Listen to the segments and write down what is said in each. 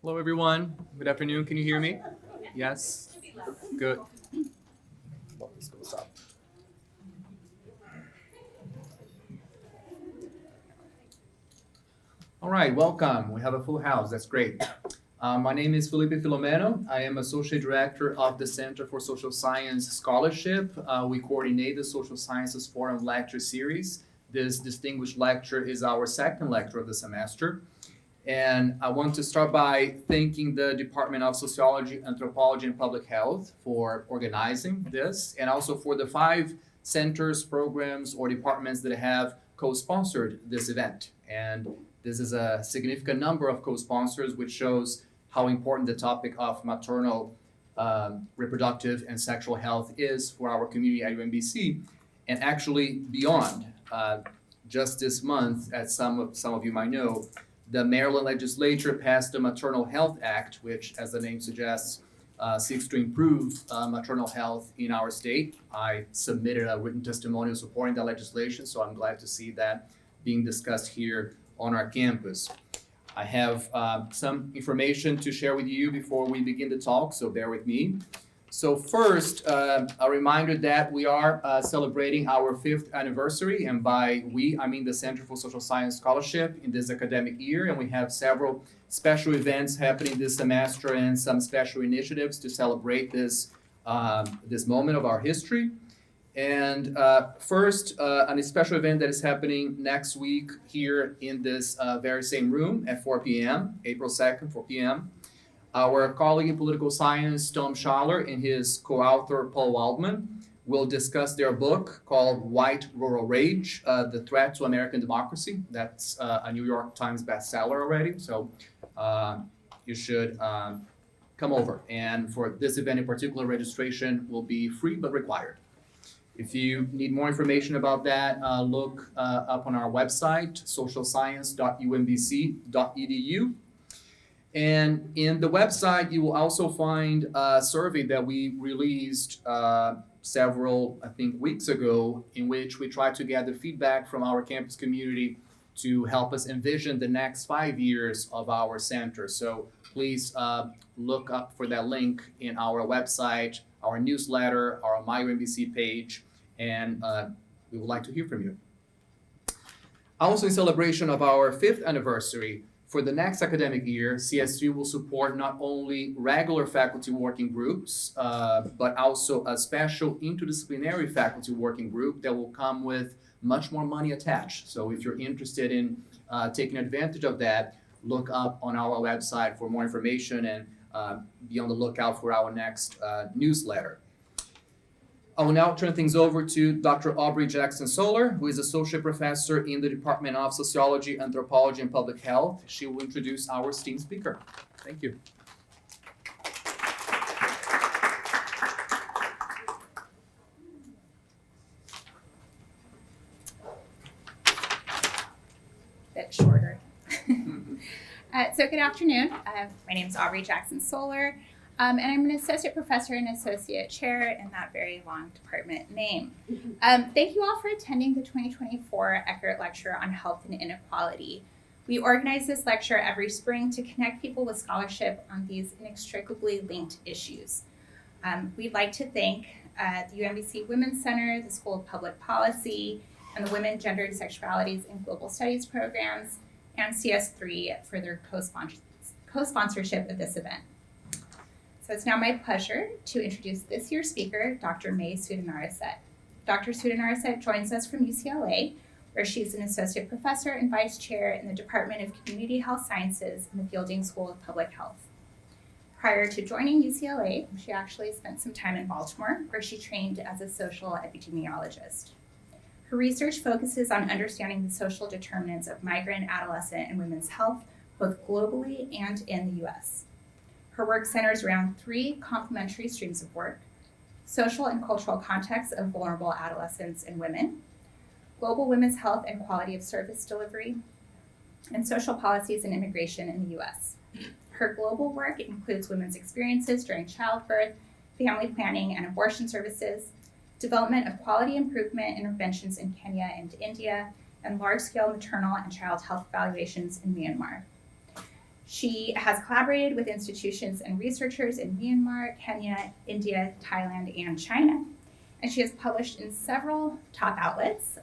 Hello, everyone. Good afternoon. Can you hear me? Yes? Good. Well, this goes up. All right, welcome. We have a full house. That's great. My name is Felipe Filomeno. I am Associate Director of the Center for Social Science Scholarship. We coordinate the Social Sciences Forum Lecture Series. This distinguished lecture is our second lecture of the semester. And I want to start by thanking the Department of Sociology, Anthropology, and Public Health for organizing this, and also for the 5 centers, programs, or departments that have co-sponsored this event. And this is a significant number of co-sponsors, which shows how important the topic of maternal, reproductive, and sexual health is for our community at UMBC, and actually beyond. Just this month, as some of you might know, the Maryland legislature passed the Maternal Health Act, which, as the name suggests, seeks to improve maternal health in our state. I submitted a written testimonial supporting that legislation, so I'm glad to see that being discussed here on our campus. I have some information to share with you before we begin the talk, so bear with me. So first, a reminder that we are celebrating our 5th anniversary, and by we, I mean the Center for Social Science Scholarship in this academic year, and we have several special events happening this semester and some special initiatives to celebrate this, this moment of our history. And first, a special event that is happening next week here in this very same room at 4 p.m., April 2nd, 4 p.m. Our colleague in political science, Tom Schaller, and his co-author, Paul Waldman, will discuss their book called White Rural Rage, The Threat to American Democracy. That's a New York Times bestseller already, so you should come over. And for this event in particular, registration will be free but required. If you need more information about that, look up on our website, socialscience.umbc.edu. And in the website, you will also find a survey that we released several, I think, weeks ago, in which we tried to gather feedback from our campus community to help us envision the next 5 years of our center. So please look up for that link in our website, our newsletter, our MyUMBC page, and we would like to hear from you. Also, in celebration of our 5th anniversary, for the next academic year, CSU will support not only regular faculty working groups, but also a special interdisciplinary faculty working group that will come with much more money attached. So if you're interested in taking advantage of that, look up on our website for more information and be on the lookout for our next newsletter. I will now turn things over to Dr. Aubrey Jackson Soler, who is Associate Professor in the Department of Sociology, Anthropology, and Public Health. She will introduce our esteemed speaker. Thank you. Bit shorter. So good afternoon. My name is Aubrey Jackson Soler. And I'm an associate professor and associate chair in that very long department name. Thank you all for attending the 2024 Eckert Lecture on Health and Inequality. We organize this lecture every spring to connect people with scholarship on these inextricably linked issues. We'd like to thank the UMBC Women's Center, the School of Public Policy, and the Women, Gender, and Sexualities in Global Studies programs, and CS3 for their co-sponsorship of this event. So it's now my pleasure to introduce this year's speaker, Dr. May Sudhinaraset. Dr. Sudhinaraset joins us from UCLA, where she's an associate professor and vice chair in the Department of Community Health Sciences in the Fielding School of Public Health. Prior to joining UCLA, she actually spent some time in Baltimore, where she trained as a social epidemiologist. Her research focuses on understanding the social determinants of migrant, adolescent, and women's health, both globally and in the US. Her work centers around 3 complementary streams of work: social and cultural contexts of vulnerable adolescents and women, global women's health and quality of service delivery, and social policies and immigration in the US. Her global work includes women's experiences during childbirth, family planning and abortion services, development of quality improvement interventions in Kenya and India, and large-scale maternal and child health evaluations in Myanmar. She has collaborated with institutions and researchers in Myanmar, Kenya, India, Thailand, and China. And she has published in several top outlets,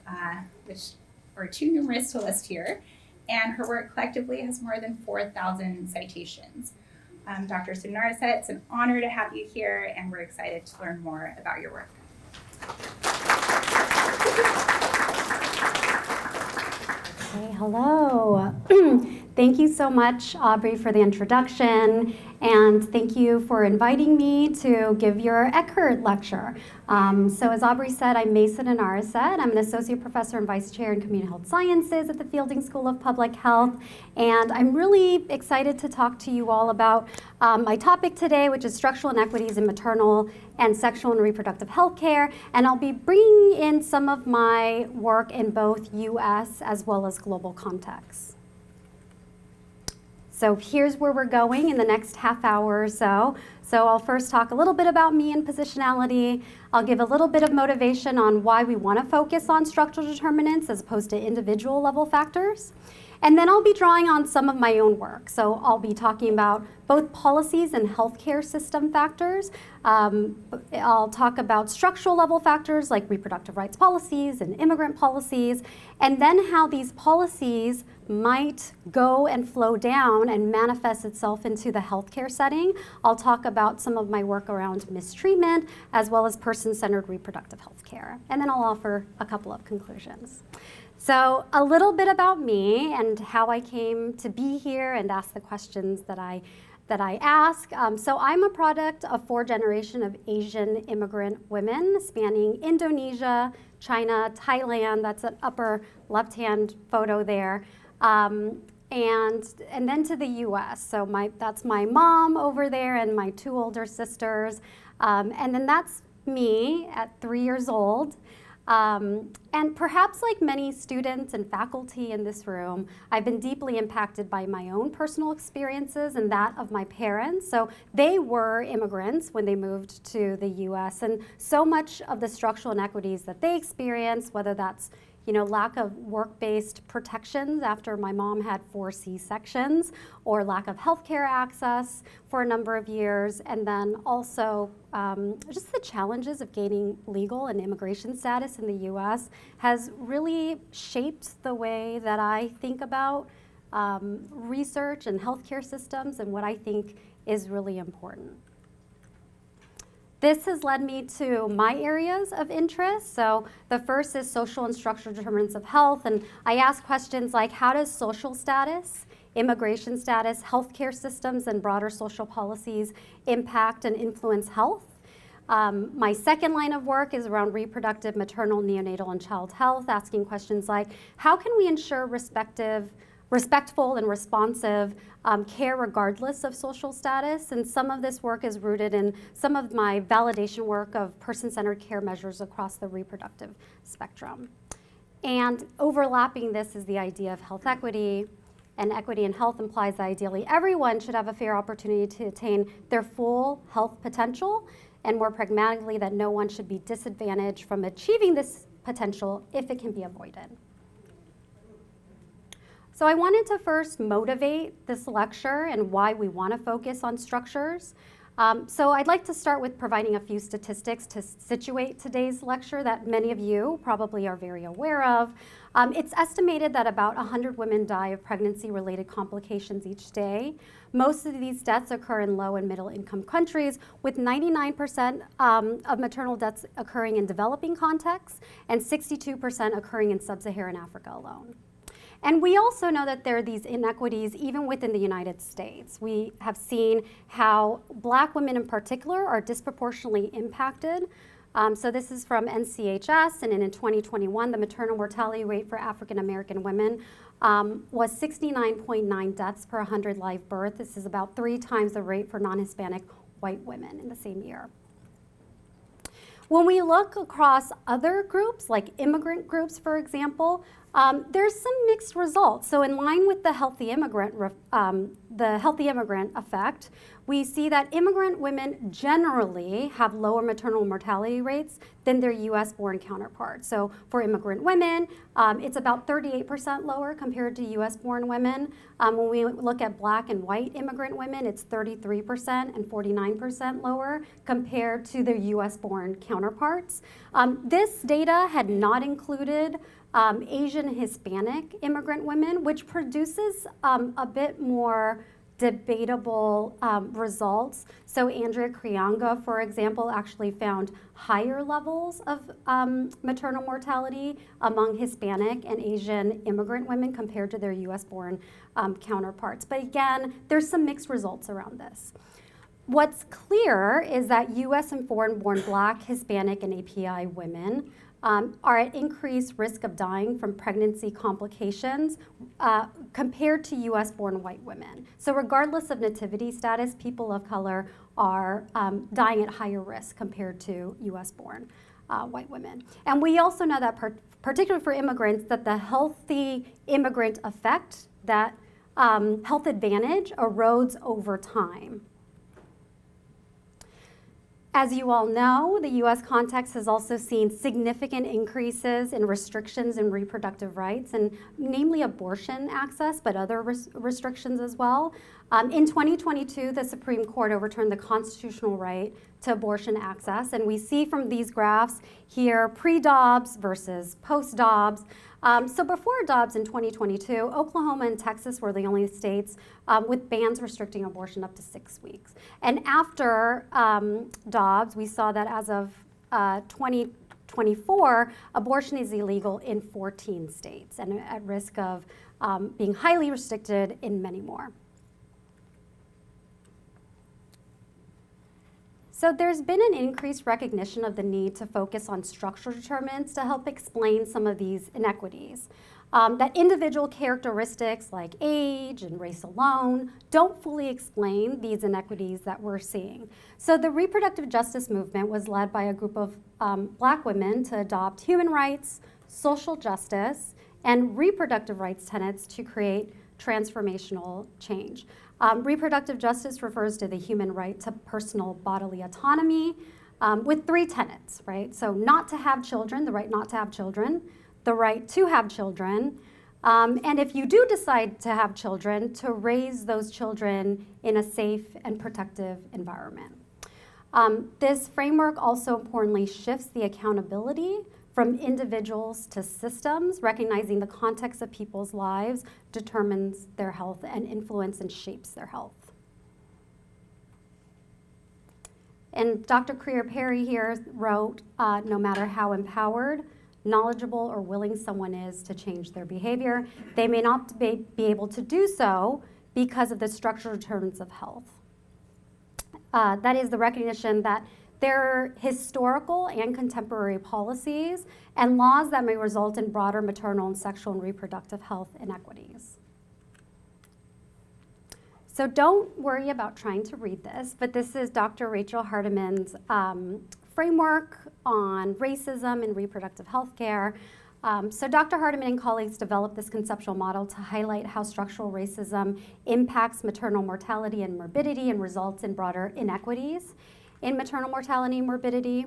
which are too numerous to list here. And her work collectively has more than 4,000 citations. Dr. Sudhinaraset, it's an honor to have you here, and we're excited to learn more about your work. Okay, hello. Thank you so much, Aubrey, for the introduction, and thank you for inviting me to give your Eckert lecture. So as Aubrey said, I'm Sudhinaraset. I'm an associate professor and vice chair in community health sciences at the Fielding School of Public Health, and I'm really excited to talk to you all about my topic today, which is structural inequities in maternal and sexual and reproductive health care, and I'll be bringing in some of my work in both U.S. as well as global contexts. So here's where we're going in the next half hour or so. So I'll first talk a little bit about me and positionality. I'll give a little bit of motivation on why we want to focus on structural determinants as opposed to individual level factors. And then I'll be drawing on some of my own work. So I'll be talking about both policies and healthcare system factors. I'll talk about structural level factors like reproductive rights policies and immigrant policies, and then how these policies might go and flow down and manifest itself into the healthcare setting. I'll talk about some of my work around mistreatment as well as person-centered reproductive health care. And then I'll offer a couple of conclusions. So a little bit about me and how I came to be here and ask the questions that I ask. So I'm a product of 4 generations of Asian immigrant women spanning Indonesia, China, Thailand, that's an upper left-hand photo there, and then to the US. So that's my mom over there and my 2 older sisters. And then that's me at 3 years old. And perhaps like many students and faculty in this room, I've been deeply impacted by my own personal experiences and that of my parents. So they were immigrants when they moved to the US, and so much of the structural inequities that they experienced, whether that's lack of work-based protections after my mom had 4 C-sections, or lack of healthcare access for a number of years, and then also just the challenges of gaining legal and immigration status in the US has really shaped the way that I think about research and healthcare systems and what I think is really important. This has led me to my areas of interest. So the first is social and structural determinants of health. And I ask questions like, how does social status, immigration status, healthcare systems, and broader social policies impact and influence health? My second line of work is around reproductive, maternal, neonatal, and child health, asking questions like, how can we ensure respectful and responsive care regardless of social status? And some of this work is rooted in some of my validation work of person-centered care measures across the reproductive spectrum. And overlapping this is the idea of health equity, and equity in health implies that ideally everyone should have a fair opportunity to attain their full health potential, and more pragmatically that no one should be disadvantaged from achieving this potential if it can be avoided. So I wanted to first motivate this lecture and why we want to focus on structures. So I'd like to start with providing a few statistics to situate today's lecture that many of you probably are very aware of. It's estimated that about 100 women die of pregnancy-related complications each day. Most of these deaths occur in low and middle income countries, with 99% of maternal deaths occurring in developing contexts and 62% occurring in sub-Saharan Africa alone. And we also know that there are these inequities even within the United States. We have seen how Black women in particular are disproportionately impacted. So this is from NCHS, and in 2021, the maternal mortality rate for African American women was 69.9 deaths per 100 live births. This is about 3 times the rate for non-Hispanic white women in the same year. When we look across other groups, like immigrant groups, for example, There's some mixed results. So in line with the healthy immigrant effect, we see that immigrant women generally have lower maternal mortality rates than their US-born counterparts. So for immigrant women, it's about 38% lower compared to US-born women. When we look at Black and white immigrant women, it's 33% and 49% lower compared to their US-born counterparts. This data had not included Asian and Hispanic immigrant women, which produces a bit more debatable results. So Andrea Krianga, for example, actually found higher levels of maternal mortality among Hispanic and Asian immigrant women compared to their US-born counterparts. But again, there's some mixed results around this. What's clear is that US and foreign-born Black, Hispanic, and API women are at increased risk of dying from pregnancy complications compared to US-born white women. So regardless of nativity status, people of color are dying at higher risk compared to US-born white women. And we also know that particularly for immigrants, that the healthy immigrant effect, that health advantage erodes over time. As you all know, the US context has also seen significant increases in restrictions in reproductive rights, and namely abortion access, but other restrictions as well. In 2022, the Supreme Court overturned the constitutional right to abortion access, and we see from these graphs here pre-Dobbs versus post-Dobbs. So before Dobbs in 2022, Oklahoma and Texas were the only states with bans restricting abortion up to 6 weeks. And after Dobbs, we saw that as of 2024, abortion is illegal in 14 states and at risk of being highly restricted in many more. So there's been an increased recognition of the need to focus on structural determinants to help explain some of these inequities. That individual characteristics like age and race alone don't fully explain these inequities that we're seeing. So the reproductive justice movement was led by a group of Black women to adopt human rights, social justice, and reproductive rights tenets to create transformational change. Reproductive justice refers to the human right to personal bodily autonomy with 3 tenets, right? So not to have children, the right not to have children, the right to have children, and if you do decide to have children, to raise those children in a safe and protective environment. This framework also importantly shifts the accountability from individuals to systems, recognizing the context of people's lives determines their health and influence and shapes their health. And Dr. Creer Perry here wrote, no matter how empowered, knowledgeable, or willing someone is to change their behavior, they may not be able to do so because of the structural determinants of health. That is the recognition that there are historical and contemporary policies and laws that may result in broader maternal and sexual and reproductive health inequities. So don't worry about trying to read this, but this is Dr. Rachel Hardiman's framework on racism and reproductive health care. So Dr. Hardiman and colleagues developed this conceptual model to highlight how structural racism impacts maternal mortality and morbidity and results in broader inequities in maternal mortality and morbidity.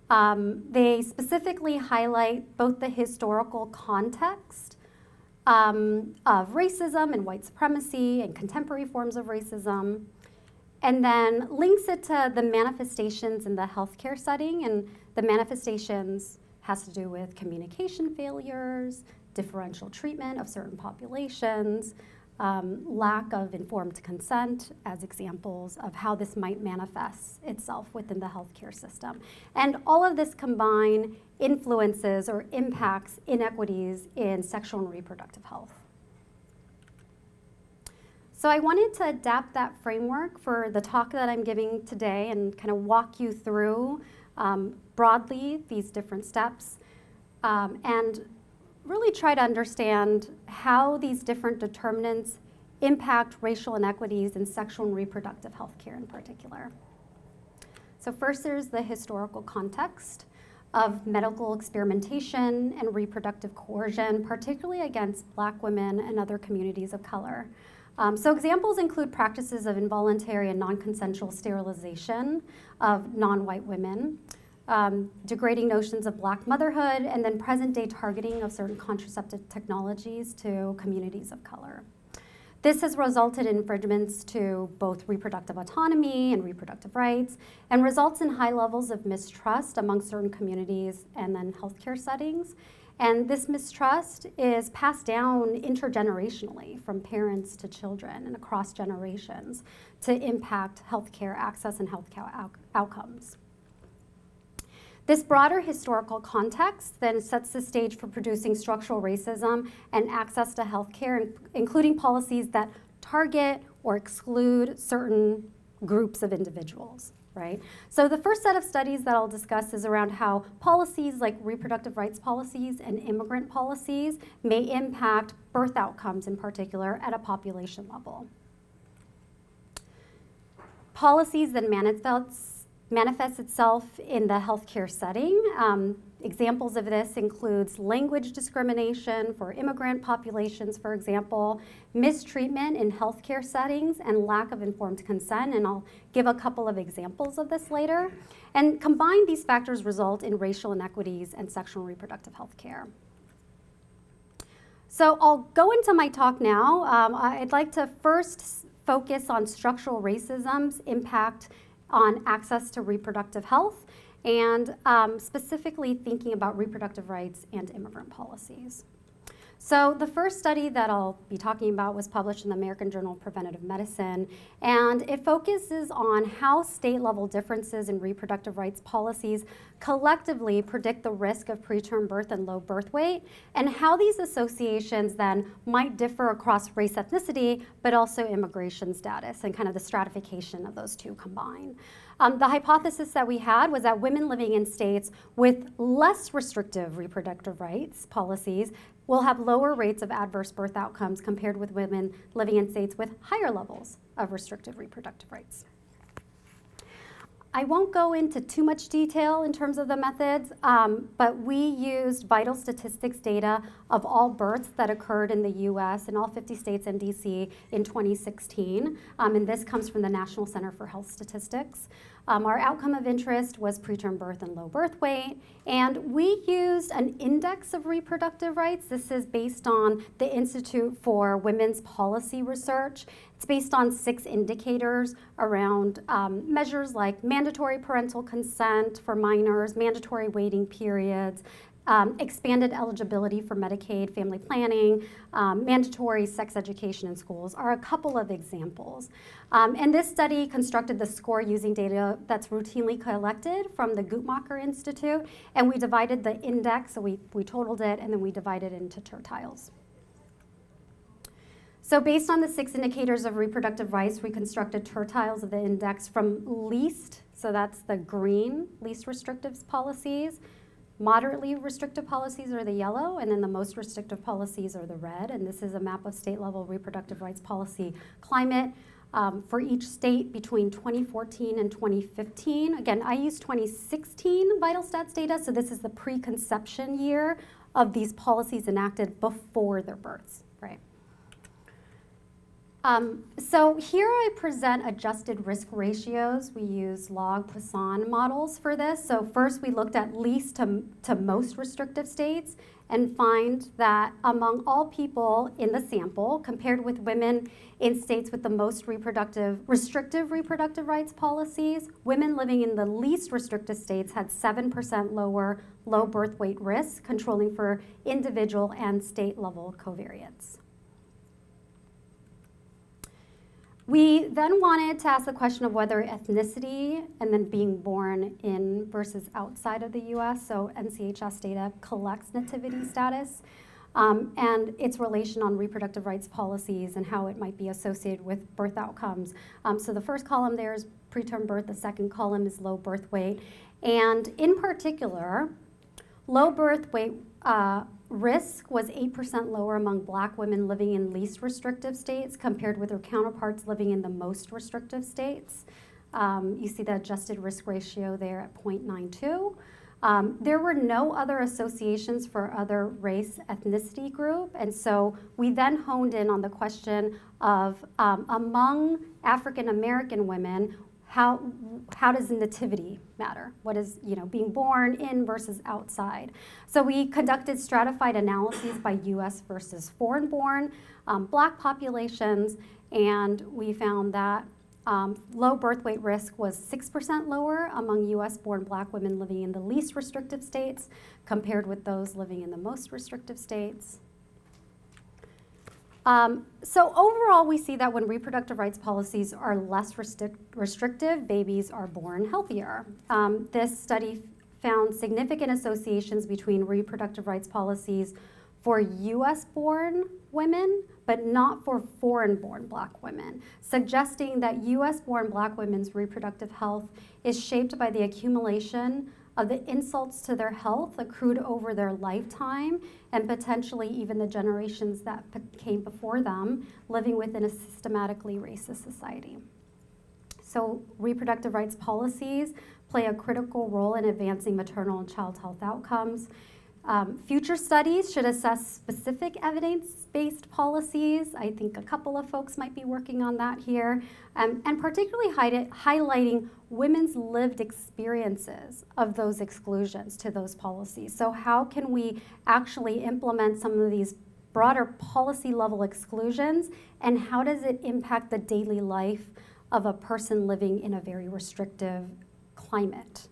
They specifically highlight both the historical context of racism and white supremacy and contemporary forms of racism, and then links it to the manifestations in the healthcare setting, and the manifestations has to do with communication failures, differential treatment of certain populations, lack of informed consent as examples of how this might manifest itself within the healthcare system. And all of this combined influences or impacts inequities in sexual and reproductive health. So I wanted to adapt that framework for the talk that I'm giving today and kind of walk you through broadly these different steps and really try to understand how these different determinants impact racial inequities in sexual and reproductive health care in particular. So first, there's the historical context. of medical experimentation and reproductive coercion, particularly against Black women and other communities of color. So examples include practices of involuntary and non-consensual sterilization of non-white women, degrading notions of Black motherhood, and then present-day targeting of certain contraceptive technologies to communities of color. This has resulted in infringements to both reproductive autonomy and reproductive rights, and results in high levels of mistrust among certain communities and then healthcare settings. And this mistrust is passed down intergenerationally from parents to children and across generations to impact healthcare access and healthcare outcomes. This broader historical context then sets the stage for producing structural racism and access to healthcare, including policies that target or exclude certain groups of individuals, right? So the first set of studies that I'll discuss is around how policies like reproductive rights policies and immigrant policies may impact birth outcomes in particular at a population level. Policies that manifests itself in the healthcare setting. Examples of this includes language discrimination for immigrant populations, for example, mistreatment in healthcare settings, and lack of informed consent, and I'll give a couple of examples of this later. And combined, these factors result in racial inequities and sexual and reproductive health care. So I'll go into my talk now. I'd like to first focus on structural racism's impact on access to reproductive health, and specifically thinking about reproductive rights and immigrant policies. So the first study that I'll be talking about was published in the American Journal of Preventive Medicine, and it focuses on how state-level differences in reproductive rights policies collectively predict the risk of preterm birth and low birth weight, and how these associations then might differ across race, ethnicity, but also immigration status, and kind of the stratification of those two combined. The hypothesis that we had was that women living in states with less restrictive reproductive rights policies will have lower rates of adverse birth outcomes compared with women living in states with higher levels of restrictive reproductive rights. I won't go into too much detail in terms of the methods, but we used vital statistics data of all births that occurred in the US in all 50 states and DC in 2016, and this comes from the National Center for Health Statistics. Our outcome of interest was preterm birth and low birth weight, and we used an index of reproductive rights. This is based on the Institute for Women's Policy Research. It's based on 6 indicators around measures like mandatory parental consent for minors, mandatory waiting periods, expanded eligibility for Medicaid family planning, mandatory sex education in schools are a couple of examples. And this study constructed the score using data that's routinely collected from the Guttmacher Institute, and we divided the index, so we totaled it, and then we divided it into tertiles. So based on the 6 indicators of reproductive rights, we constructed tertiles of the index from least, so that's the green, least restrictive policies. Moderately restrictive policies are the yellow, and then the most restrictive policies are the red. And this is a map of state-level reproductive rights policy climate for each state between 2014 and 2015. Again, I used 2016 vital stats data, so this is the preconception year of these policies enacted before their births, right? So here I present adjusted risk ratios. We use log Poisson models for this. So first we looked at least to most restrictive states and find that among all people in the sample, compared with women in states with the most restrictive reproductive rights policies, women living in the least restrictive states had 7% lower low birth weight risk, controlling for individual and state level covariates. We then wanted to ask the question of whether ethnicity and then being born in versus outside of the US, so NCHS data collects nativity status, and its relation on reproductive rights policies and how it might be associated with birth outcomes. So the first column there is preterm birth, the second column is low birth weight, and in particular, low birth weight risk was 8% lower among Black women living in least restrictive states compared with their counterparts living in the most restrictive states. You see the adjusted risk ratio there at 0.92. There were no other associations for other race ethnicity group, and so we then honed in on the question of among African American women, how does nativity matter? What is, being born in versus outside? So we conducted stratified analyses by US versus foreign-born Black populations, and we found that low birth weight risk was 6% lower among US-born Black women living in the least restrictive states compared with those living in the most restrictive states. So overall, we see that when reproductive rights policies are less restrictive, babies are born healthier. This study found significant associations between reproductive rights policies for US-born women, but not for foreign-born Black women, suggesting that US-born Black women's reproductive health is shaped by the accumulation of the insults to their health accrued over their lifetime and potentially even the generations that came before them living within a systematically racist society. So reproductive rights policies play a critical role in advancing maternal and child health outcomes. Future studies should assess specific evidence-based policies. I think a couple of folks might be working on that here, and particularly highlighting women's lived experiences of those exclusions to those policies. So how can we actually implement some of these broader policy-level exclusions, and how does it impact the daily life of a person living in a very restrictive climate?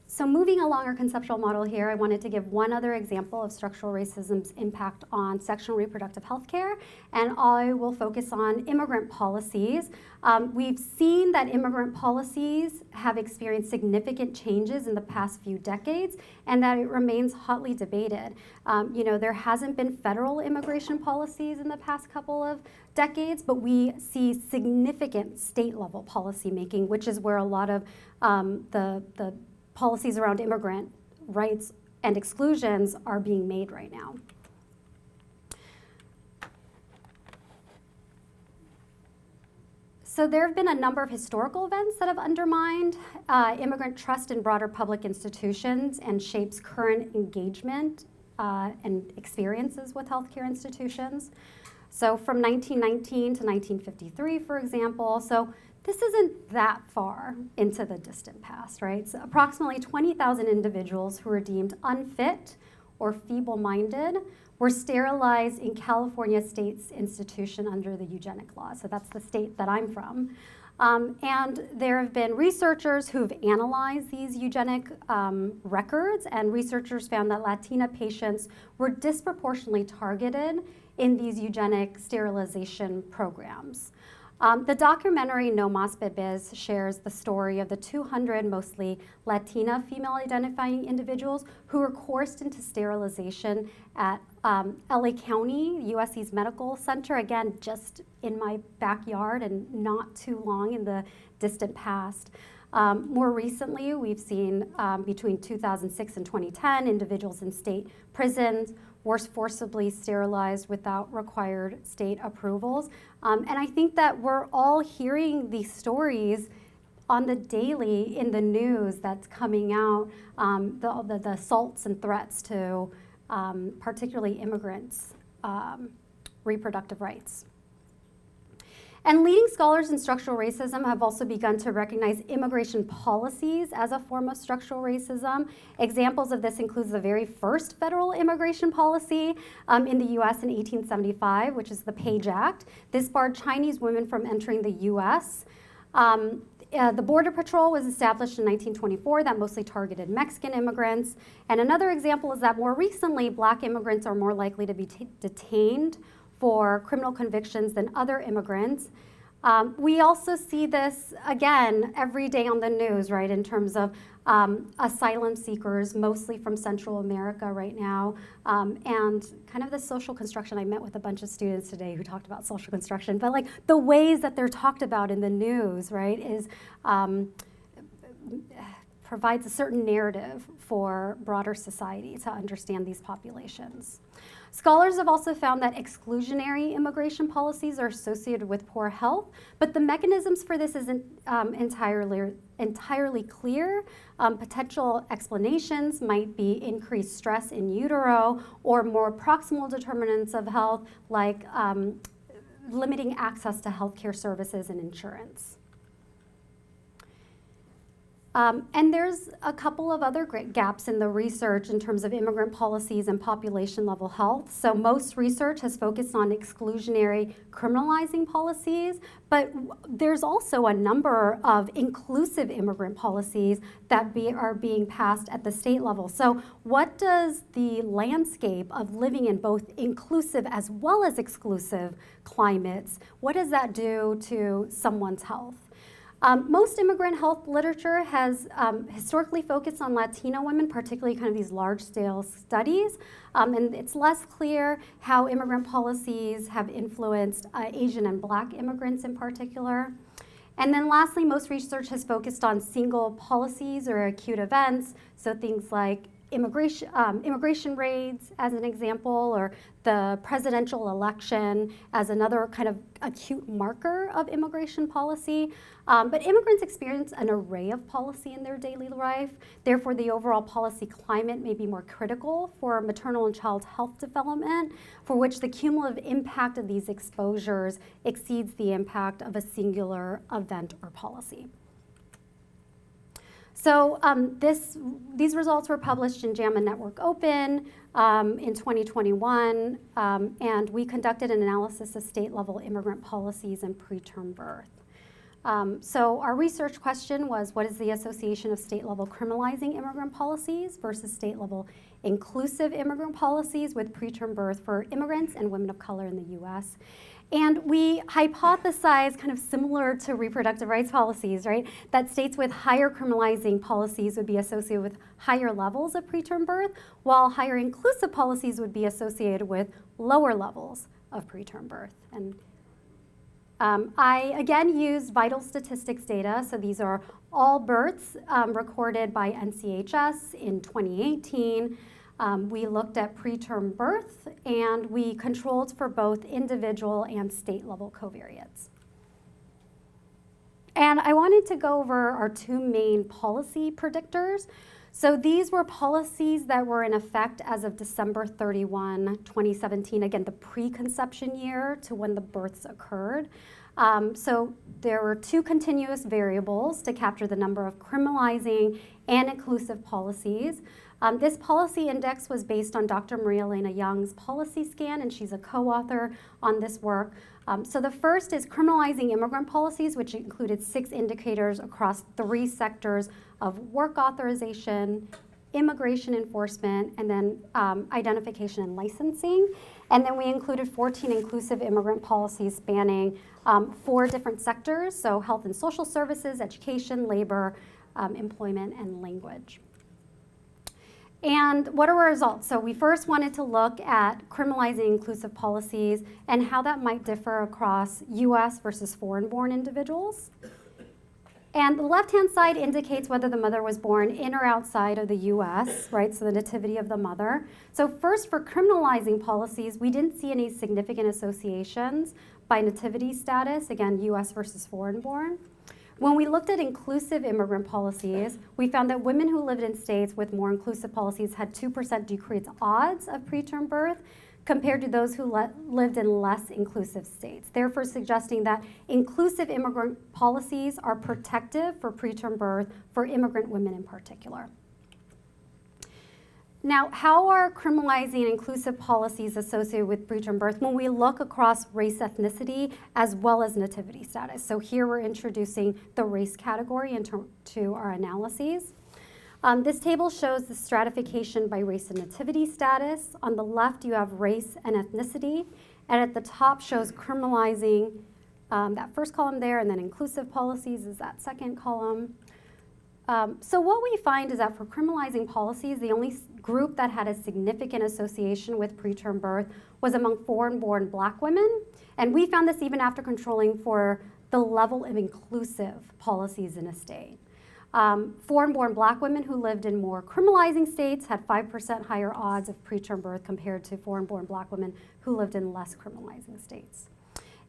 So moving along our conceptual model here, I wanted to give one other example of structural racism's impact on sexual and reproductive health care, and I will focus on immigrant policies. We've seen that immigrant policies have experienced significant changes in the past few decades, and that it remains hotly debated. There hasn't been federal immigration policies in the past couple of decades, but we see significant state-level policymaking, which is where a lot of the policies around immigrant rights and exclusions are being made right now. So there have been a number of historical events that have undermined immigrant trust in broader public institutions and shapes current engagement and experiences with healthcare institutions. So from 1919 to 1953, for example, so this isn't that far into the distant past, right? So approximately 20,000 individuals who were deemed unfit or feeble-minded were sterilized in California state's institution under the eugenic law. So that's the state that I'm from. And there have been researchers who've analyzed these eugenic records, and researchers found that Latina patients were disproportionately targeted in these eugenic sterilization programs. The documentary No Mas Bebés shares the story of the 200 mostly Latina female-identifying individuals who were coerced into sterilization at LA County, USC's medical center, again, just in my backyard and not too long in the distant past. More recently, we've seen between 2006 and 2010, individuals in state prisons were forcibly sterilized without required state approvals. And I think that we're all hearing these stories on the daily in the news that's coming out, the assaults and threats to particularly immigrants' reproductive rights. And leading scholars in structural racism have also begun to recognize immigration policies as a form of structural racism. Examples of this includes the very first federal immigration policy in the US in 1875, which is the Page Act. This barred Chinese women from entering the US. The Border Patrol was established in 1924 that mostly targeted Mexican immigrants. And another example is that more recently, Black immigrants are more likely to be detained for criminal convictions than other immigrants. We also see this, again, every day on the news, right, in terms of asylum seekers, mostly from Central America right now, and kind of the social construction. I met with a bunch of students today who talked about social construction, but like the ways that they're talked about in the news, right, is provides a certain narrative for broader society to understand these populations. Scholars have also found that exclusionary immigration policies are associated with poor health, but the mechanisms for this isn't entirely clear. Potential explanations might be increased stress in utero or more proximal determinants of health like limiting access to healthcare services and insurance. And there's a couple of other great gaps in the research in terms of immigrant policies and population level health. So most research has focused on exclusionary criminalizing policies, but there's also a number of inclusive immigrant policies that are being passed at the state level. So what does the landscape of living in both inclusive as well as exclusive climates, what does that do to someone's health? Most immigrant health literature has historically focused on Latino women, particularly kind of these large-scale studies, and it's less clear how immigrant policies have influenced Asian and Black immigrants in particular. And then lastly, most research has focused on single policies or acute events, so things like immigration raids as an example, or the presidential election as another kind of acute marker of immigration policy. But immigrants experience an array of policy in their daily life. Therefore, the overall policy climate may be more critical for maternal and child health development, for which the cumulative impact of these exposures exceeds the impact of a singular event or policy. So these results were published in JAMA Network Open in 2021, and we conducted an analysis of state-level immigrant policies and preterm birth. So our research question was, what is the association of state-level criminalizing immigrant policies versus state-level inclusive immigrant policies with preterm birth for immigrants and women of color in the US? And we hypothesized, kind of similar to reproductive rights policies, right, that states with higher criminalizing policies would be associated with higher levels of preterm birth, while higher inclusive policies would be associated with lower levels of preterm birth. And I, again, used vital statistics data. So these are all births recorded by NCHS in 2018. We looked at preterm birth, and we controlled for both individual and state-level covariates. And I wanted to go over our two main policy predictors. So these were policies that were in effect as of December 31, 2017, again, the preconception year to when the births occurred. So there were two continuous variables to capture the number of criminalizing and inclusive policies. This policy index was based on Dr. Maria Elena Young's policy scan, and she's a co-author on this work. So the first is criminalizing immigrant policies, which included 6 indicators across 3 sectors of work authorization, immigration enforcement, and then identification and licensing. And then we included 14 inclusive immigrant policies spanning 4 different sectors, so health and social services, education, labor, employment, and language. And what are our results? So we first wanted to look at criminalizing inclusive policies and how that might differ across US versus foreign-born individuals. And the left-hand side indicates whether the mother was born in or outside of the US, right? So the nativity of the mother. So first, for criminalizing policies, we didn't see any significant associations by nativity status, again, US versus foreign-born. When we looked at inclusive immigrant policies, we found that women who lived in states with more inclusive policies had 2% decreased odds of preterm birth compared to those who lived in less inclusive states, therefore suggesting that inclusive immigrant policies are protective for preterm birth for immigrant women in particular. Now, how are criminalizing inclusive policies associated with preterm birth when we look across race, ethnicity, as well as nativity status? So here we're introducing the race category into our analyses. This table shows the stratification by race and nativity status. On the left, you have race and ethnicity, and at the top shows criminalizing, that first column there, and then inclusive policies is that second column. So what we find is that for criminalizing policies, the only group that had a significant association with preterm birth was among foreign-born Black women, and we found this even after controlling for the level of inclusive policies in a state. Foreign-born black women who lived in more criminalizing states had 5% higher odds of preterm birth compared to foreign-born black women who lived in less criminalizing states.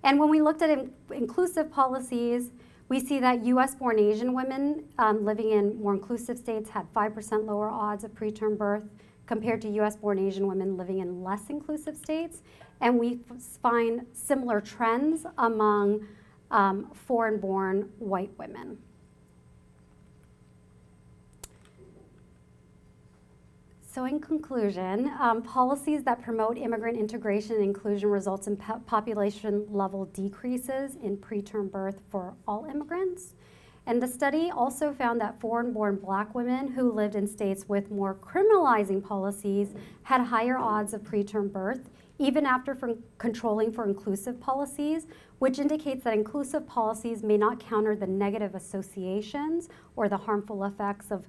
And when we looked at inclusive policies, we see that US-born Asian women living in more inclusive states had 5% lower odds of preterm birth compared to US-born Asian women living in less inclusive states. And we find similar trends among foreign-born white women. So in conclusion, policies that promote immigrant integration and inclusion results in population level decreases in preterm birth for all immigrants. And the study also found that foreign-born black women who lived in states with more criminalizing policies had higher odds of preterm birth, even after controlling for inclusive policies, which indicates that inclusive policies may not counter the negative associations or the harmful effects of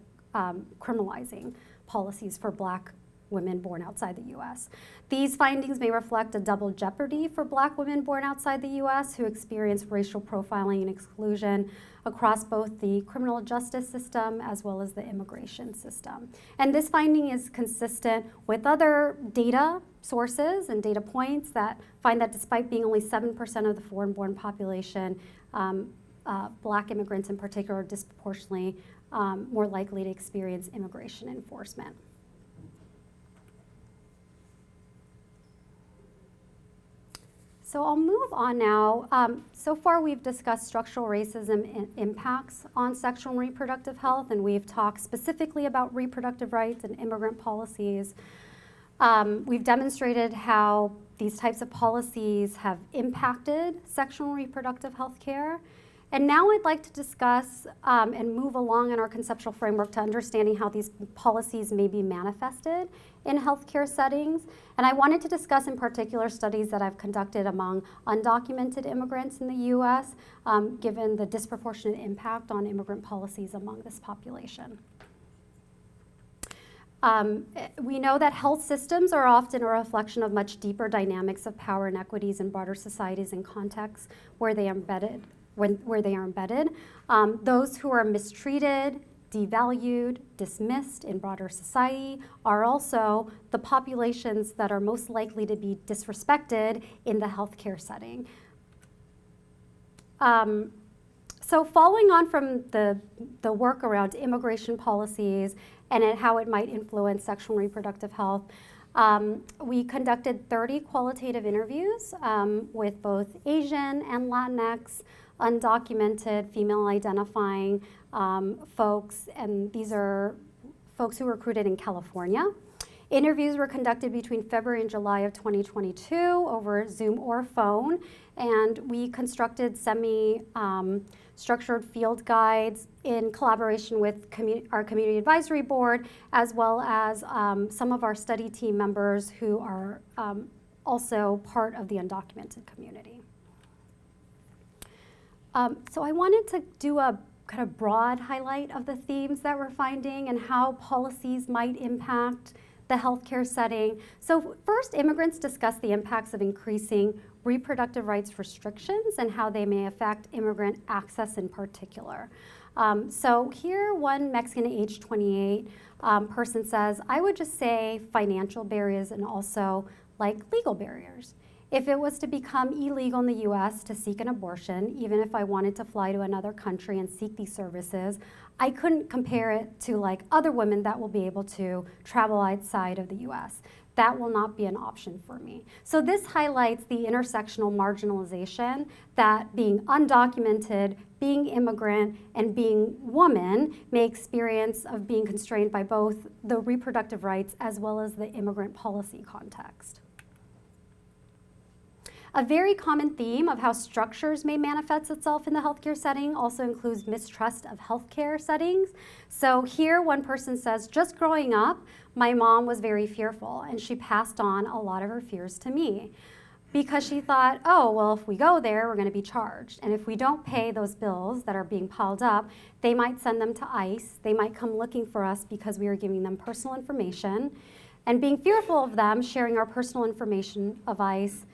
criminalizing policies for black women born outside the US. These findings may reflect a double jeopardy for black women born outside the US who experience racial profiling and exclusion across both the criminal justice system as well as the immigration system. And this finding is consistent with other data sources and data points that find that despite being only 7% of the foreign-born population, black immigrants in particular are disproportionately more likely to experience immigration enforcement. So I'll move on now. So far we've discussed structural racism impacts on sexual and reproductive health, and we've talked specifically about reproductive rights and immigrant policies. We've demonstrated how these types of policies have impacted sexual and reproductive health care. And now I'd like to discuss and move along in our conceptual framework to understanding how these policies may be manifested in healthcare settings. And I wanted to discuss in particular studies that I've conducted among undocumented immigrants in the US, given the disproportionate impact on immigrant policies among this population. We know that health systems are often a reflection of much deeper dynamics of power inequities in broader societies and contexts where they are embedded. Those who are mistreated, devalued, dismissed in broader society are also the populations that are most likely to be disrespected in the healthcare setting. So following on from the work around immigration policies and how it might influence sexual and reproductive health, we conducted 30 qualitative interviews with both Asian and Latinx, undocumented, female-identifying folks, and these are folks who were recruited in California. Interviews were conducted between February and July of 2022 over Zoom or phone, and we constructed semi-structured field guides in collaboration with our Community Advisory Board, as well as some of our study team members who are also part of the undocumented community. So I wanted to do a kind of broad highlight of the themes that we're finding and how policies might impact the healthcare setting. So first, immigrants discuss the impacts of increasing reproductive rights restrictions and how they may affect immigrant access in particular. So here, one Mexican age 28 person says, I would just say financial barriers and also like legal barriers. If it was to become illegal in the US to seek an abortion, even if I wanted to fly to another country and seek these services, I couldn't compare it to like other women that will be able to travel outside of the US. That will not be an option for me. So this highlights the intersectional marginalization that being undocumented, being immigrant, and being woman may experience of being constrained by both the reproductive rights as well as the immigrant policy context. A very common theme of how structures may manifest itself in the healthcare setting also includes mistrust of healthcare settings. So here one person says, just growing up, my mom was very fearful and she passed on a lot of her fears to me because she thought, oh, well, if we go there, we're gonna be charged. And if we don't pay those bills that are being piled up, they might send them to ICE. They might come looking for us because we are giving them personal information. And being fearful of them sharing our personal information of ICE,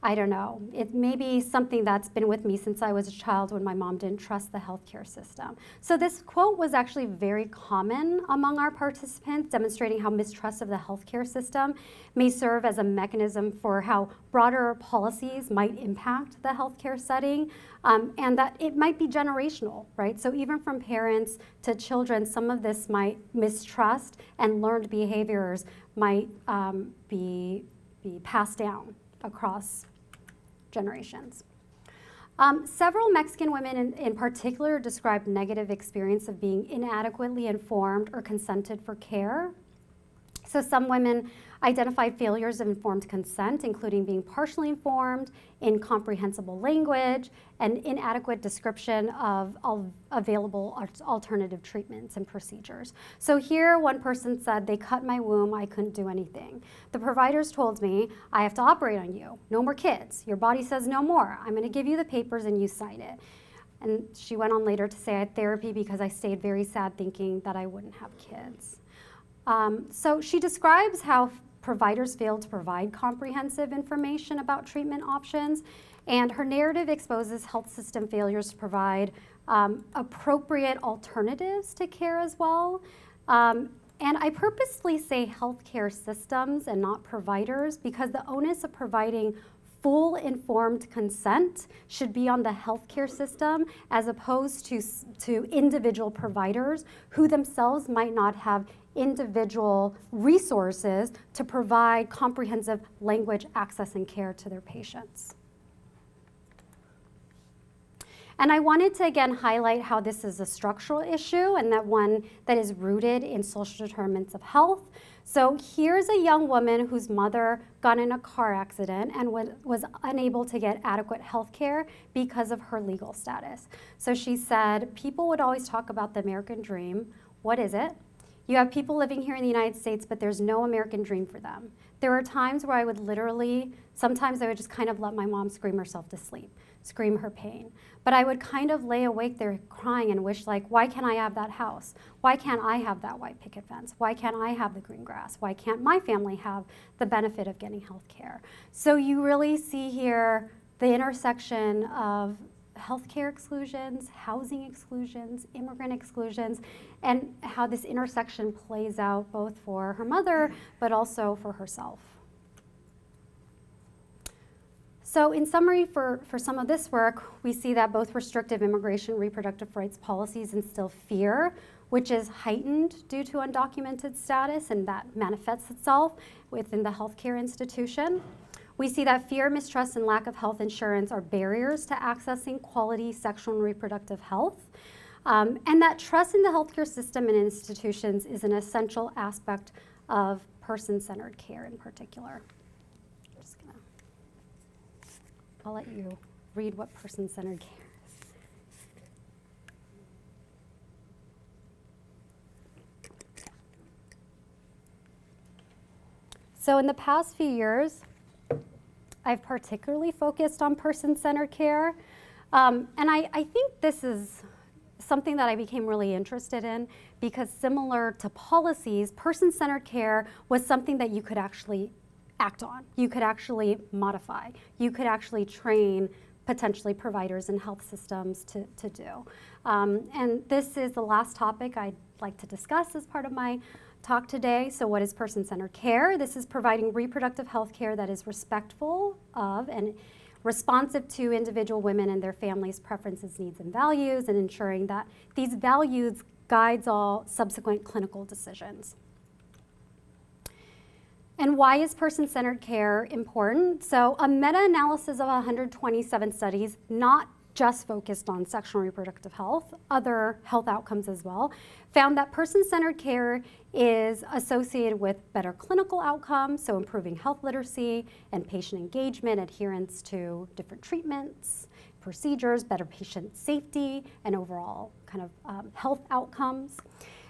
I don't know. It may be something that's been with me since I was a child when my mom didn't trust the healthcare system. So this quote was actually very common among our participants, demonstrating how mistrust of the healthcare system may serve as a mechanism for how broader policies might impact the healthcare setting, and that it might be generational, right? So even from parents to children, some of this mistrust and learned behaviors might be passed down across generations. Several Mexican women in particular described negative experience of being inadequately informed or consented for care. So some women identified failures of informed consent, including being partially informed, incomprehensible language, and inadequate description of available alternative treatments and procedures. So here, one person said, they cut my womb, I couldn't do anything. The providers told me, I have to operate on you, no more kids. Your body says no more. I'm gonna give you the papers and you sign it. And she went on later to say I had therapy because I stayed very sad thinking that I wouldn't have kids. So she describes how providers failed to provide comprehensive information about treatment options, and her narrative exposes health system failures to provide appropriate alternatives to care as well. And I purposely say healthcare systems and not providers because the onus of providing full informed consent should be on the healthcare system as opposed to individual providers who themselves might not have individual resources to provide comprehensive language access and care to their patients. And I wanted to again highlight how this is a structural issue and that one that is rooted in social determinants of health. So here's a young woman whose mother got in a car accident and was unable to get adequate health care because of her legal status. So she said, people would always talk about the American dream. What is it? You have people living here in the United States, but there's no American dream for them. There were times where I would sometimes I would just kind of let my mom scream herself to sleep, scream her pain. But I would kind of lay awake there crying and wish like, why can't I have that house? Why can't I have that white picket fence? Why can't I have the green grass? Why can't my family have the benefit of getting health care? So you really see here the intersection of healthcare exclusions, housing exclusions, immigrant exclusions, and how this intersection plays out both for her mother, but also for herself. So in summary, for some of this work, we see that both restrictive immigration and reproductive rights policies instill fear, which is heightened due to undocumented status, and that manifests itself within the healthcare institution. We see that fear, mistrust, and lack of health insurance are barriers to accessing quality sexual and reproductive health, and that trust in the healthcare system and institutions is an essential aspect of person-centered care in particular. I'll let you read what person-centered care is. So in the past few years, I've particularly focused on person-centered care. And I think this is something that I became really interested in because similar to policies, person-centered care was something that you could actually act on. You could actually modify. You could actually train potentially providers and health systems to do. And this is the last topic I'd like to discuss as part of my talk today. So what is person-centered care? This is providing reproductive health care that is respectful of and responsive to individual women and their families' preferences, needs, and values, and ensuring that these values guides all subsequent clinical decisions. And why is person-centered care important? So a meta-analysis of 127 studies, not just focused on sexual and reproductive health, other health outcomes as well, found that person-centered care is associated with better clinical outcomes, so improving health literacy and patient engagement, adherence to different treatments, procedures, better patient safety, and overall kind of health outcomes.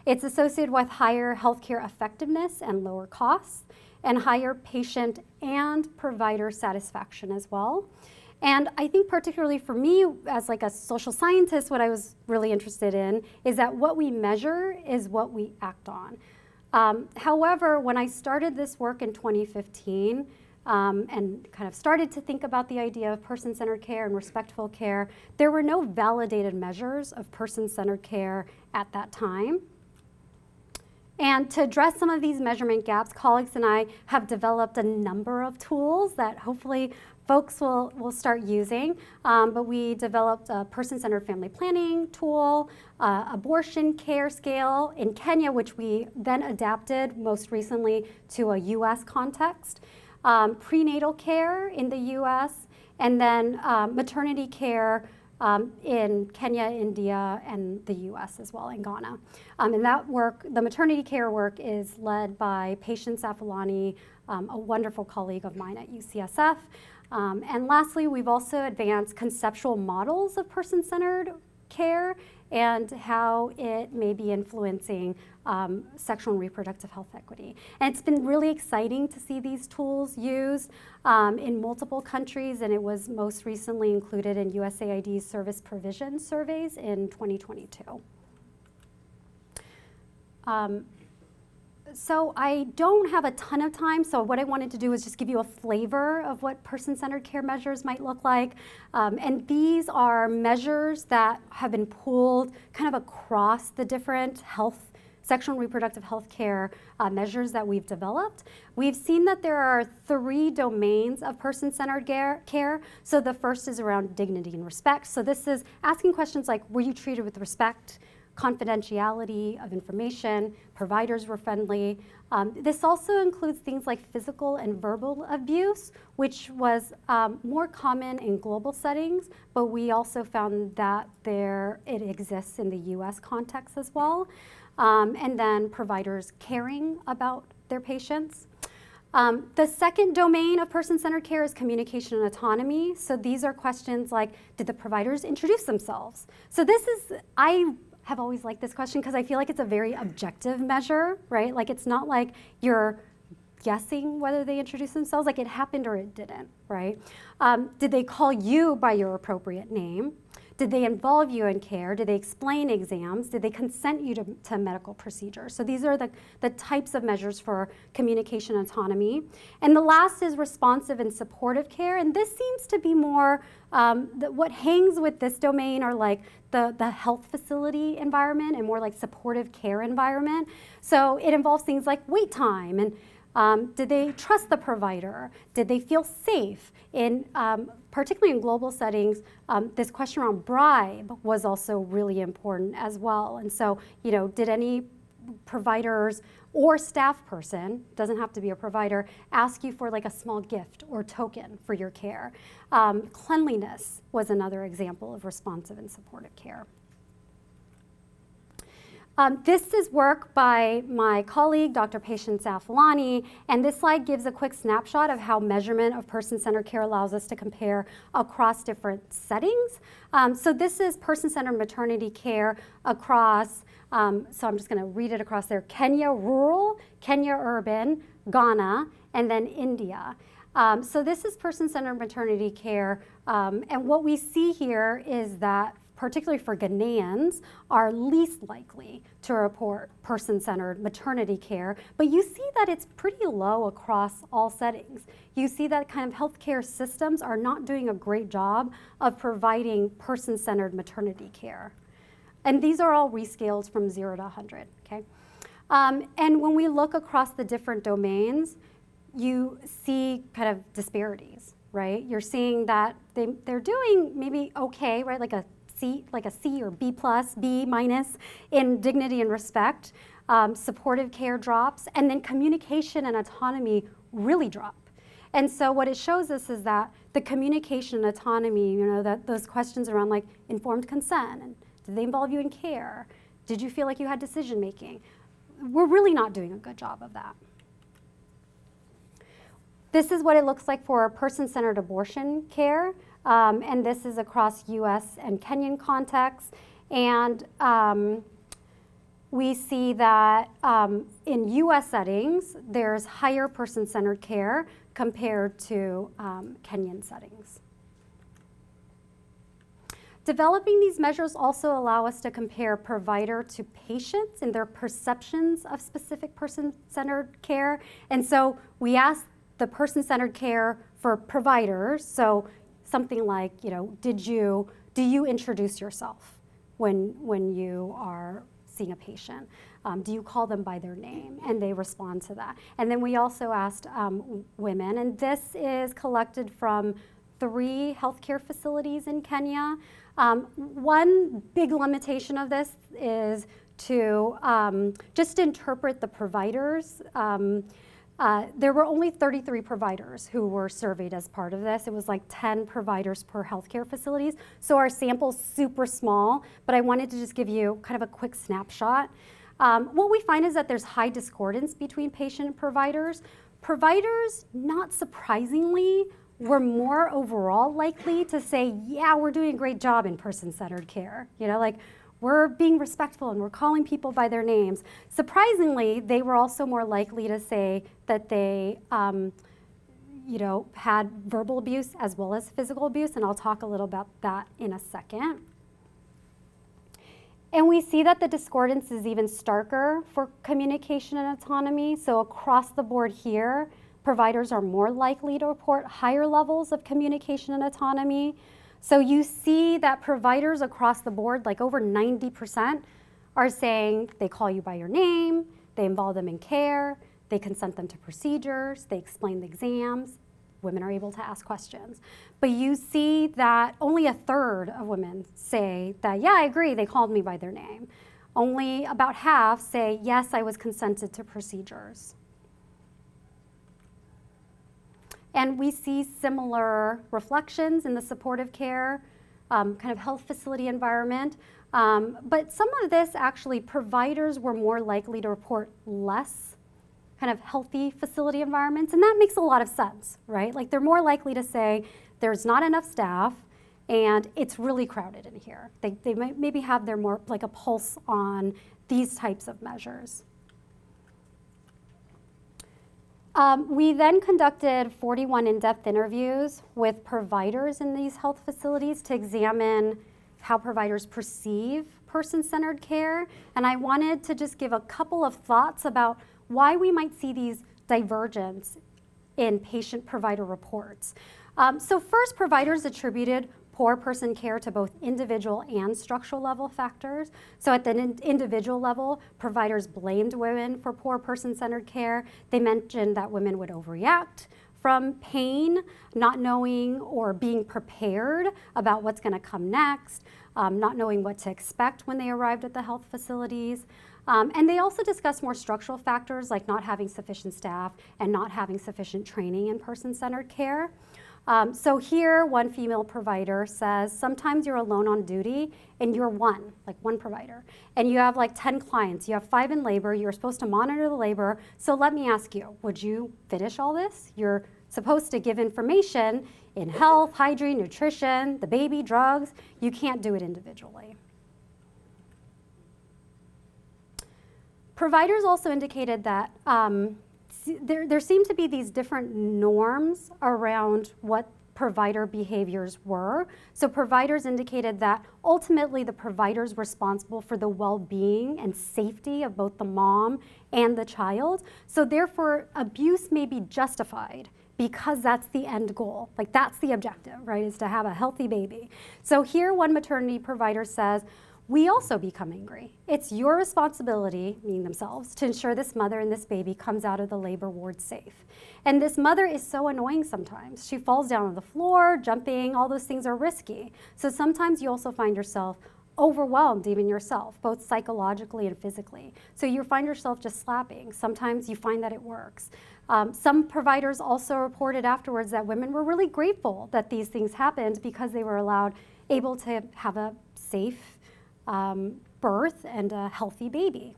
It's associated with higher healthcare effectiveness and lower costs, and higher patient and provider satisfaction as well. And I think particularly for me, as like a social scientist, what I was really interested in is that what we measure is what we act on. However, when I started this work in 2015, and kind of started to think about the idea of person-centered care and respectful care, there were no validated measures of person-centered care at that time. And to address some of these measurement gaps, colleagues and I have developed a number of tools that hopefully folks will start using. But we developed a person-centered family planning tool, abortion care scale in Kenya, which we then adapted most recently to a US context, prenatal care in the US, and then maternity care in Kenya, India, and the US as well, in Ghana. And that work, the maternity care work, is led by Patience Afolani, a wonderful colleague of mine at UCSF. And lastly, we've also advanced conceptual models of person-centered care and how it may be influencing sexual and reproductive health equity. And it's been really exciting to see these tools used in multiple countries, and it was most recently included in USAID's service provision surveys in 2022. So I don't have a ton of time, so what I wanted to do is just give you a flavor of what person-centered care measures might look like. And these are measures that have been pulled kind of across the different sexual and reproductive health care measures that we've developed. We've seen that there are 3 domains of person-centered care. So the first is around dignity and respect. So this is asking questions like, were you treated with respect? Confidentiality of information, providers were friendly. This also includes things like physical and verbal abuse, which was more common in global settings, but we also found that it exists in the US context as well. And then providers caring about their patients. The second domain of person-centered care is communication and autonomy. So these are questions like, did the providers introduce themselves? So I have always liked this question because I feel like it's a very objective measure, right? Like it's not like you're guessing whether they introduced themselves, like it happened or it didn't, right? Did they call you by your appropriate name? Did they involve you in care? Did they explain exams? Did they consent you to medical procedures? So these are the types of measures for communication autonomy. And the last is responsive and supportive care. And this seems to be more, what hangs with this domain are like the health facility environment and more like supportive care environment. So it involves things like wait time and did they trust the provider? Did they feel safe? Particularly in global settings, this question around bribe was also really important as well. And so, did any providers or staff person, doesn't have to be a provider, ask you for like a small gift or token for your care? Cleanliness was another example of responsive and supportive care. This is work by my colleague, Dr. Patience Afolani, and this slide gives a quick snapshot of how measurement of person-centered care allows us to compare across different settings. So this is person-centered maternity care across, so I'm just going to read it across there, Kenya rural, Kenya urban, Ghana, and then India. So this is person-centered maternity care, and what we see here is that particularly for Ghanaians, are least likely to report person-centered maternity care, but you see that it's pretty low across all settings. You see that kind of healthcare systems are not doing a great job of providing person-centered maternity care. And these are all rescaled from 0 to 100, okay? And when we look across the different domains, you see kind of disparities, right? You're seeing that they're doing maybe okay, right? Like a C or B plus, B minus in dignity and respect. Supportive care drops, and then communication and autonomy really drop. And so what it shows us is that the communication and autonomy, that those questions around like informed consent, and did they involve you in care? Did you feel like you had decision making? We're really not doing a good job of that. This is what it looks like for person-centered abortion care. And this is across US and Kenyan contexts. And we see that in US settings, there's higher person-centered care compared to Kenyan settings. Developing these measures also allow us to compare provider to patients and their perceptions of specific person-centered care. And so we ask the person-centered care for providers, so something like, do you introduce yourself when you are seeing a patient? Do you call them by their name? And they respond to that. And then we also asked women, and this is collected from 3 healthcare facilities in Kenya. One big limitation of this is to just interpret the providers. There were only 33 providers who were surveyed as part of this. It was like 10 providers per healthcare facilities. So our sample's super small, but I wanted to just give you kind of a quick snapshot. What we find is that there's high discordance between patient and providers. Providers, not surprisingly, were more overall likely to say, yeah, we're doing a great job in person-centered care. We're being respectful and we're calling people by their names. Surprisingly, they were also more likely to say that they had verbal abuse as well as physical abuse, and I'll talk a little about that in a second. And we see that the discordance is even starker for communication and autonomy. So across the board here, providers are more likely to report higher levels of communication and autonomy. So you see that providers across the board, like over 90%, are saying they call you by your name, they involve them in care, they consent them to procedures, they explain the exams. Women are able to ask questions. But you see that only a third of women say that, yeah, I agree, they called me by their name. Only about half say, yes, I was consented to procedures. And we see similar reflections in the supportive care, kind of health facility environment. But some of this actually, providers were more likely to report less kind of healthy facility environments, and that makes a lot of sense, right? Like they're more likely to say there's not enough staff and it's really crowded in here. They might maybe have their more like a pulse on these types of measures. We then conducted 41 in-depth interviews with providers in these health facilities to examine how providers perceive person-centered care. And I wanted to just give a couple of thoughts about why we might see these divergence in patient-provider reports. So first, providers attributed poor person care to both individual and structural level factors. So at the individual level, providers blamed women for poor person-centered care. They mentioned that women would overreact from pain, not knowing or being prepared about what's going to come next, not knowing what to expect when they arrived at the health facilities. And they also discussed more structural factors like not having sufficient staff and not having sufficient training in person-centered care. So here, one female provider says, sometimes you're alone on duty and you're one provider. And you have like 10 clients, you have 5 in labor, you're supposed to monitor the labor. So let me ask you, would you finish all this? You're supposed to give information in health, hygiene, nutrition, the baby, drugs. You can't do it individually. Providers also indicated that there seem to be these different norms around what provider behaviors were. So providers indicated that ultimately the provider's responsible for the well-being and safety of both the mom and the child. So therefore, abuse may be justified because that's the end goal. Like that's the objective, right, is to have a healthy baby. So here one maternity provider says, we also become angry. It's your responsibility, meaning themselves, to ensure this mother and this baby comes out of the labor ward safe. And this mother is so annoying sometimes. She falls down on the floor, jumping, all those things are risky. So sometimes you also find yourself overwhelmed even yourself, both psychologically and physically. So you find yourself just slapping. Sometimes you find that it works. Some providers also reported afterwards that women were really grateful that these things happened because they were able to have a safe birth and a healthy baby.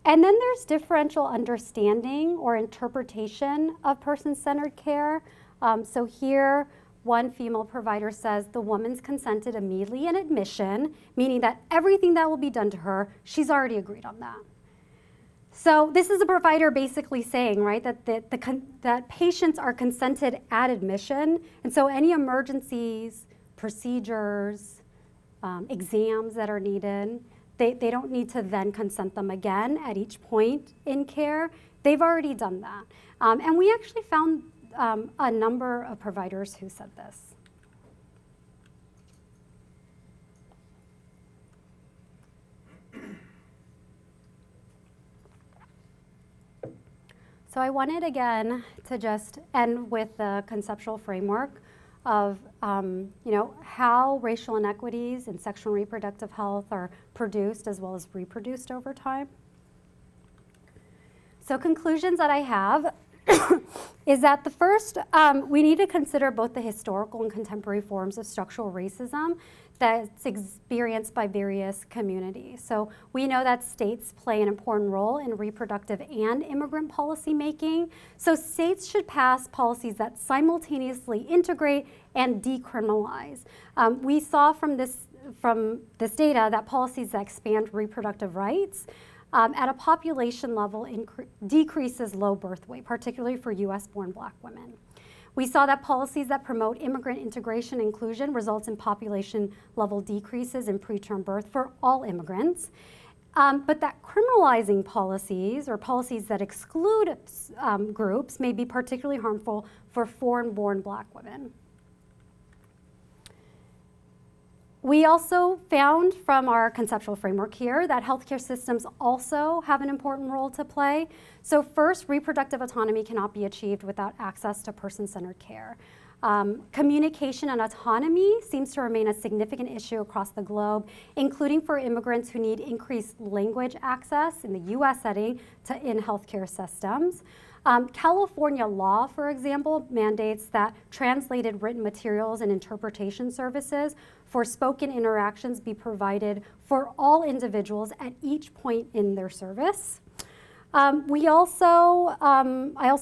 And then there's differential understanding or interpretation of person-centered care. So here, one female provider says the woman's consented immediately in admission, meaning that everything that will be done to her, she's already agreed on that. So this is a provider basically saying, right, that patients are consented at admission, and so any emergencies, procedures, exams that are needed, they don't need to then consent them again at each point in care. They've already done that. And we actually found a number of providers who said this. So I wanted, again, to just end with the conceptual framework of how racial inequities in sexual and reproductive health are produced as well as reproduced over time. So conclusions that I have is that the first, we need to consider both the historical and contemporary forms of structural racism that's experienced by various communities. So we know that states play an important role in reproductive and immigrant policy making. So states should pass policies that simultaneously integrate and decriminalize. We saw from this data that policies that expand reproductive rights at a population level decreases low birth weight, particularly for US-born Black women. We saw that policies that promote immigrant integration and inclusion results in population level decreases in preterm birth for all immigrants. But that criminalizing policies or policies that exclude groups may be particularly harmful for foreign-born Black women. We also found from our conceptual framework here that healthcare systems also have an important role to play. So first, reproductive autonomy cannot be achieved without access to person-centered care. Communication and autonomy seems to remain a significant issue across the globe, including for immigrants who need increased language access in the US setting in healthcare systems. California law, for example, mandates that translated written materials and interpretation services for spoken interactions be provided for all individuals at each point in their service. I also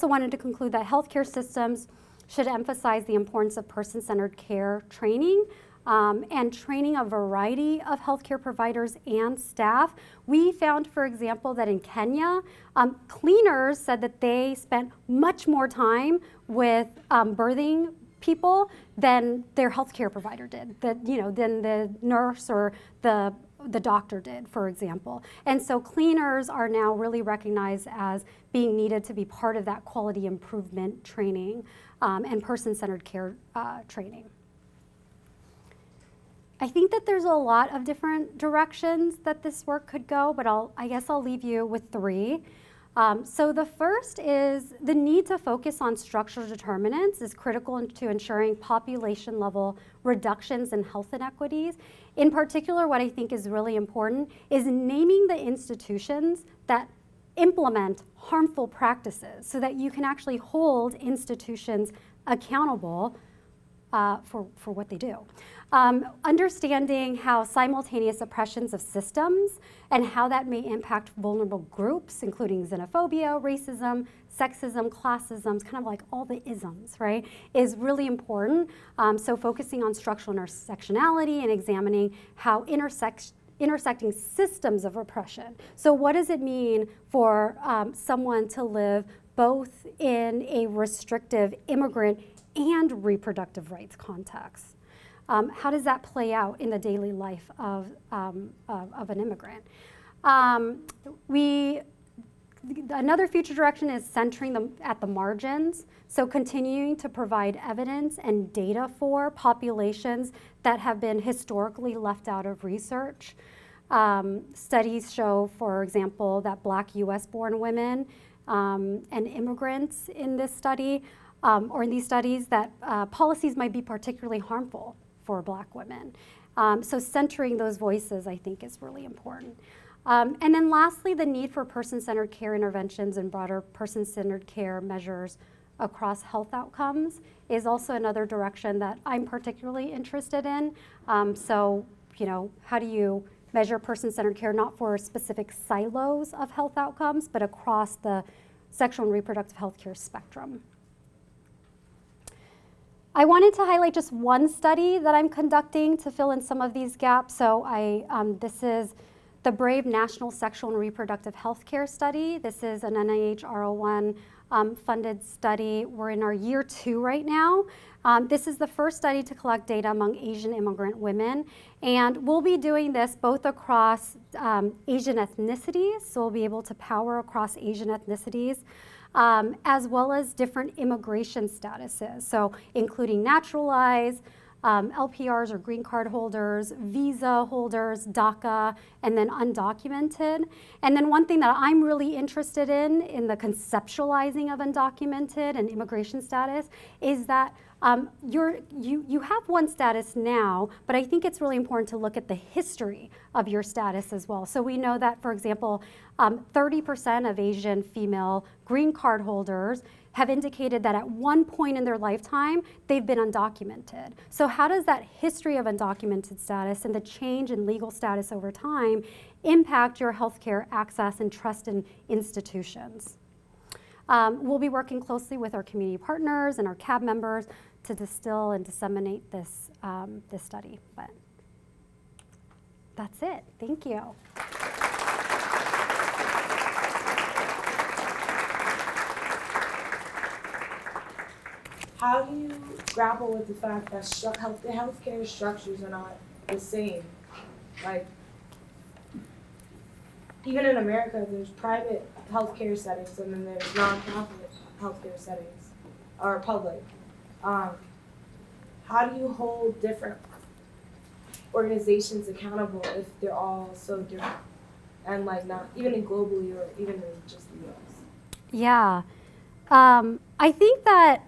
wanted to conclude that healthcare systems should emphasize the importance of person-centered care training and training a variety of healthcare providers and staff. We found, for example, that in Kenya, cleaners said that they spent much more time with birthing people than their healthcare provider did, than the nurse or the doctor did, for example. And so cleaners are now really recognized as being needed to be part of that quality improvement training and person-centered care training. I think that there's a lot of different directions that this work could go, but I guess I'll leave you with three. So the first is the need to focus on structural determinants is critical to ensuring population-level reductions in health inequities. In particular, what I think is really important is naming the institutions that implement harmful practices so that you can actually hold institutions accountable for what they do. Understanding how simultaneous oppressions of systems and how that may impact vulnerable groups, including xenophobia, racism, sexism, classism, kind of like all the isms, right, is really important. So focusing on structural intersectionality and examining how intersecting systems of oppression. So what does it mean for someone to live both in a restrictive immigrant and reproductive rights context? How does that play out in the daily life of an immigrant? Another future direction is centering them at the margins, so continuing to provide evidence and data for populations that have been historically left out of research. Studies show, for example, that Black US-born women and immigrants in this study, or in these studies, that policies might be particularly harmful for Black women. So centering those voices, I think, is really important. And then lastly, the need for person-centered care interventions and broader person-centered care measures across health outcomes is also another direction that I'm particularly interested in. So, how do you measure person-centered care not for specific silos of health outcomes, but across the sexual and reproductive health care spectrum? I wanted to highlight just one study that I'm conducting to fill in some of these gaps. So this is the BRAVE National Sexual and Reproductive Healthcare Study. This is an NIH R01 funded study. We're in our year 2 right now. This is the first study to collect data among Asian immigrant women, and we'll be doing this both across Asian ethnicities, so we'll be able to power across Asian ethnicities, as well as different immigration statuses, so including naturalized, LPRs or green card holders, visa holders, DACA, and then undocumented. And then one thing that I'm really interested in the conceptualizing of undocumented and immigration status is that you have one status now, but I think it's really important to look at the history of your status as well. So we know that, for example, 30% of Asian female green card holders have indicated that at one point in their lifetime, they've been undocumented. So how does that history of undocumented status and the change in legal status over time impact your healthcare access and trust in institutions? We'll be working closely with our community partners and our CAB members to distill and disseminate this, this study. But that's it. Thank you. How do you grapple with the fact that healthcare structures are not the same? Like, even in America, there's private healthcare settings and then there's nonprofit healthcare settings, or public. How do you hold different organizations accountable if they're all so different? And like not, even in globally or even in just the US? Yeah. I think that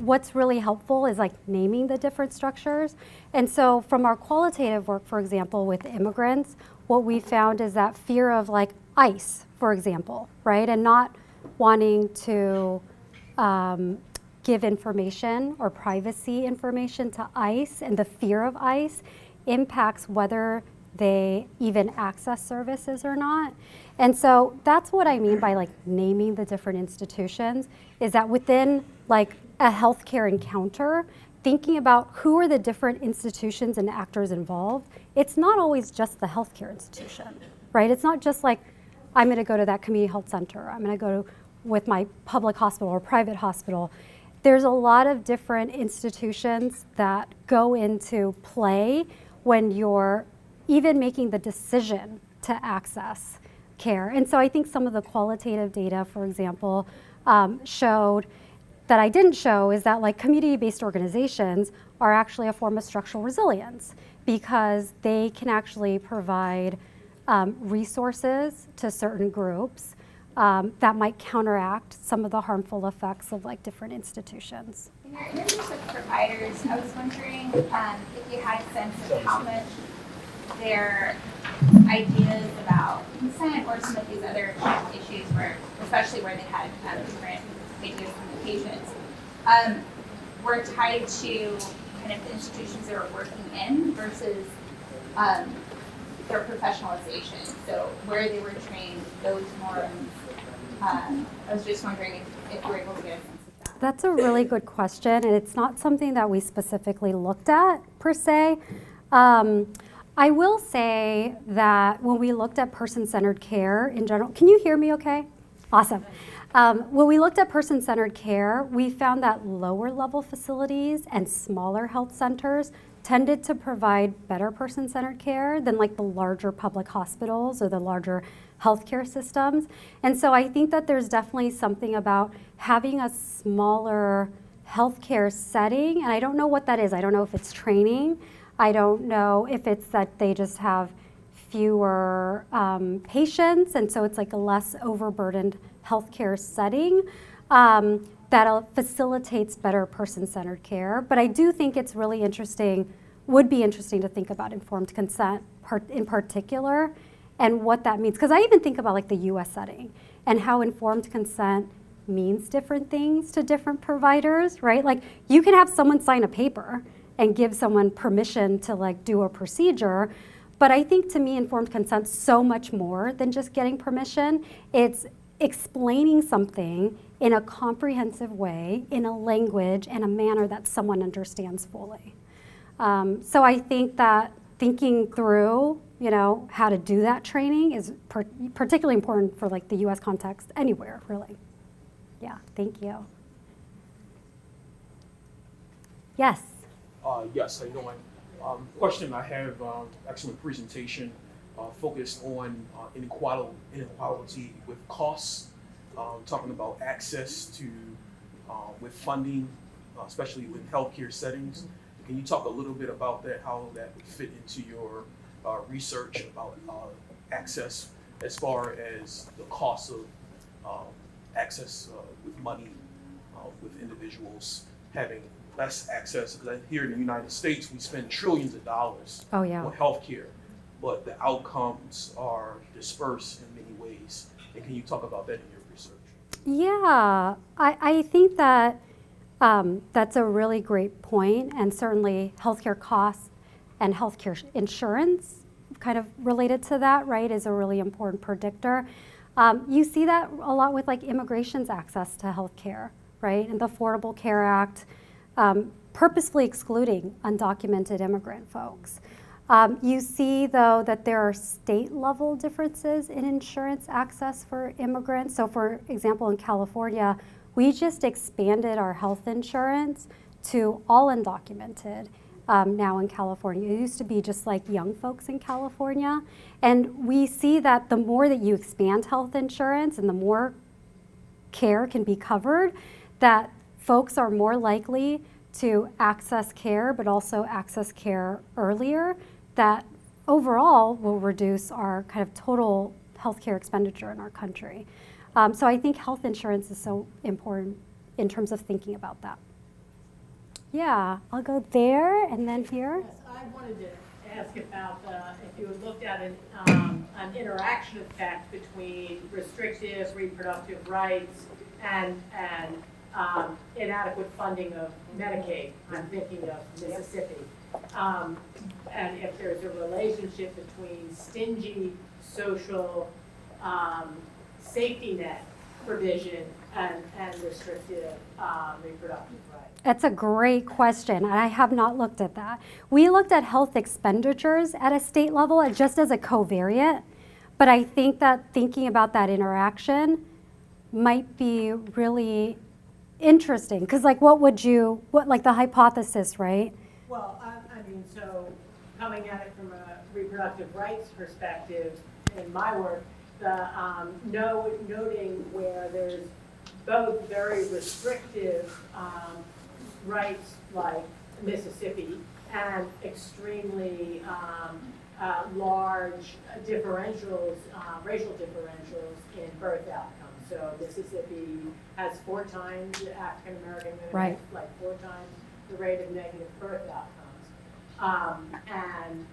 what's really helpful is like naming the different structures. And so from our qualitative work, for example, with immigrants, what we found is that fear of like ICE, for example, right? And not wanting to give information or privacy information to ICE, and the fear of ICE impacts whether they even access services or not. And so that's what I mean by like naming the different institutions, is that within like a healthcare encounter, thinking about who are the different institutions and actors involved. It's not always just the healthcare institution, right? It's not just like, I'm gonna go to that community health center, I'm gonna go with my public hospital or private hospital. There's a lot of different institutions that go into play when you're even making the decision to access care. And so I think some of the qualitative data, for example, showed that I didn't show is that like community-based organizations are actually a form of structural resilience because they can actually provide resources to certain groups that might counteract some of the harmful effects of like different institutions. In your interviews with providers, I was wondering if you had a sense of how much their ideas about consent or some of these other issues were, especially where they had different ideas from the patients, were tied to kind of the institutions they were working in versus their professionalization. So where they were trained, those norms. I was just wondering if you were able to get a sense of that. That's a really good question, and it's not something that we specifically looked at per se. I will say that when we looked at person-centered care in general, can you hear me okay? Awesome. When we looked at person-centered care, we found that lower level facilities and smaller health centers tended to provide better person-centered care than like the larger public hospitals or the larger healthcare systems. And so I think that there's definitely something about having a smaller healthcare setting, and I don't know what that is. I don't know if it's training. I don't know if it's that they just have fewer patients, and so it's like a less overburdened healthcare setting that facilitates better person-centered care. But I do think it's really interesting, would be interesting to think about informed consent in particular and what that means. Because I even think about like the US setting and how informed consent means different things to different providers, right? Like you can have someone sign a paper and give someone permission to like do a procedure. But I think to me, informed consent's so much more than just getting permission. It's explaining something in a comprehensive way, in a language and a manner that someone understands fully. So I think that thinking through you know, how to do that training is particularly important for like the US context anywhere, really. Yeah, thank you. Yes. Yes, how you doing? Question I have, actually a presentation focused on inequality with costs, talking about access to, with funding, especially with healthcare settings. Can you talk a little bit about that, how that would fit into your research about access as far as the cost of access with money, with individuals having less access? Because here in the United States, we spend trillions of dollars on healthcare, but the outcomes are dispersed in many ways. And can you talk about that in your research? Yeah, I think that that's a really great point, and certainly healthcare costs and healthcare insurance kind of related to that, right, is a really important predictor. You see that a lot with like immigration's access to healthcare, right, and the Affordable Care Act purposefully excluding undocumented immigrant folks. You see, though, that there are state-level differences in insurance access for immigrants. So, for example, in California, we just expanded our health insurance to all undocumented now in California. It used to be just like young folks in California. And we see that the more that you expand health insurance and the more care can be covered, that folks are more likely to access care, but also access care earlier, that overall will reduce our kind of total healthcare expenditure in our country. So I think health insurance is so important in terms of thinking about that. Yeah, I'll go there and then here. Yes, I wanted to ask about if you had looked at an interaction effect between restrictive reproductive rights and inadequate funding of Medicaid. I'm thinking of Mississippi. And if there's a relationship between stingy social safety net provision and restrictive reproductive rights. That's a great question, and I have not looked at that. We looked at health expenditures at a state level just as a covariate, but I think that thinking about that interaction might be really interesting, because like like the hypothesis, right? Well, I mean, so coming at it from a reproductive rights perspective in my work, the noting where there's both very restrictive rights like Mississippi and extremely large differentials, racial differentials in birth outcomes. So Mississippi has 4 times the African American women, right, like 4 times the rate of negative birth outcomes. And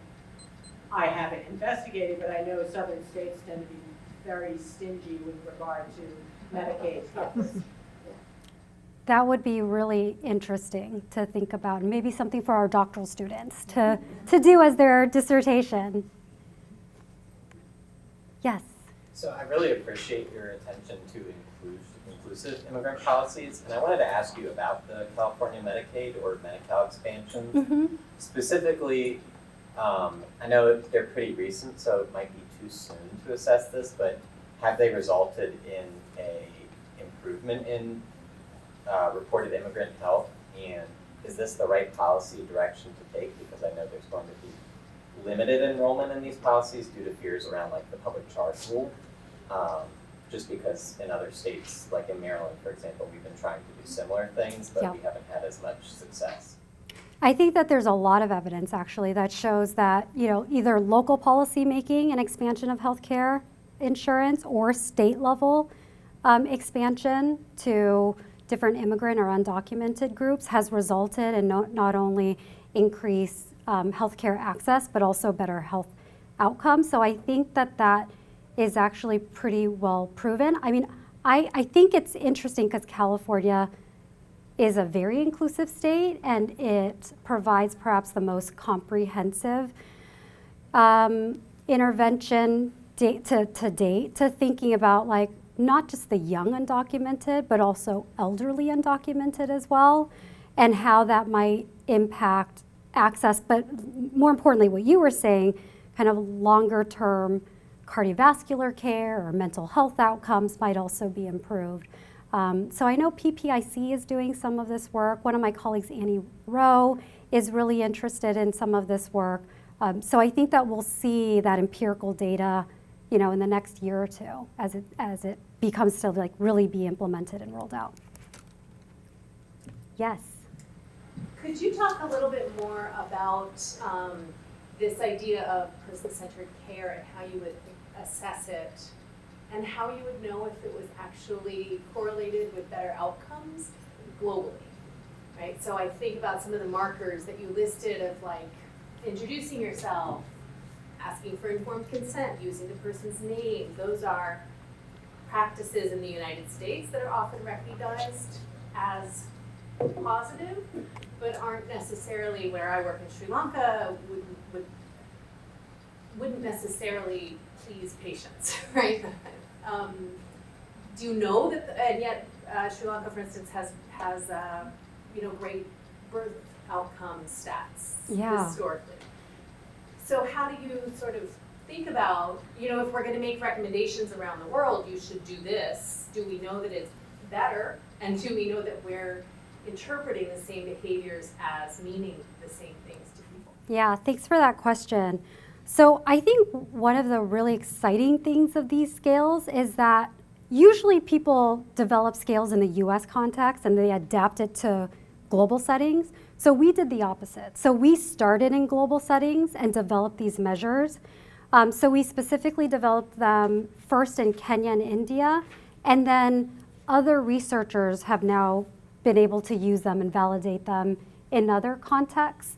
I haven't investigated, but I know southern states tend to be very stingy with regard to Medicaid. That would be really interesting to think about, and maybe something for our doctoral students to do as their dissertation. Yes? So I really appreciate your attention to inclusive immigrant policies, and I wanted to ask you about the California Medicaid or Medi-Cal expansions. Mm-hmm. Specifically, I know they're pretty recent, so it might be too soon to assess this, but have they resulted in a improvement in reported immigrant health, and is this the right policy direction to take? Because I know there's going to be limited enrollment in these policies due to fears around like the public charge rule. Just because in other states, like in Maryland, for example, we've been trying to do similar things, but we haven't had as much success. I think that there's a lot of evidence actually that shows that, you know, either local policy making and expansion of healthcare insurance or state level expansion to different immigrant or undocumented groups has resulted in not only increased healthcare access, but also better health outcomes. So I think that that is actually pretty well proven. I mean, I think it's interesting because California is a very inclusive state, and it provides perhaps the most comprehensive intervention to date to thinking about like not just the young undocumented, but also elderly undocumented as well, and how that might impact access, but more importantly, what you were saying, kind of longer term cardiovascular care or mental health outcomes might also be improved. So I know PPIC is doing some of this work. One of my colleagues, Annie Rowe, is really interested in some of this work. So I think that we'll see that empirical data, you know, in the next year or two as it becomes to like really be implemented and rolled out. Yes. Could you talk a little bit more about this idea of person-centered care and how you would assess it and how you would know if it was actually correlated with better outcomes globally, right? So I think about some of the markers that you listed of like introducing yourself, asking for informed consent, using the person's name. Those are practices in the United States that are often recognized as positive, but aren't necessarily, where I work in Sri Lanka, wouldn't necessarily please patients, right? Do you know that, and yet Sri Lanka, for instance, has great birth outcome stats historically. So how do you sort of think about, if we're going to make recommendations around the world, you should do this. Do we know that it's better? And do we know that we're interpreting the same behaviors as meaning the same things to people? Yeah, thanks for that question. So I think one of the really exciting things of these scales is that usually people develop scales in the US context and they adapt it to global settings. So we did the opposite. So we started in global settings and developed these measures. So we specifically developed them first in Kenya and India, and then other researchers have now been able to use them and validate them in other contexts.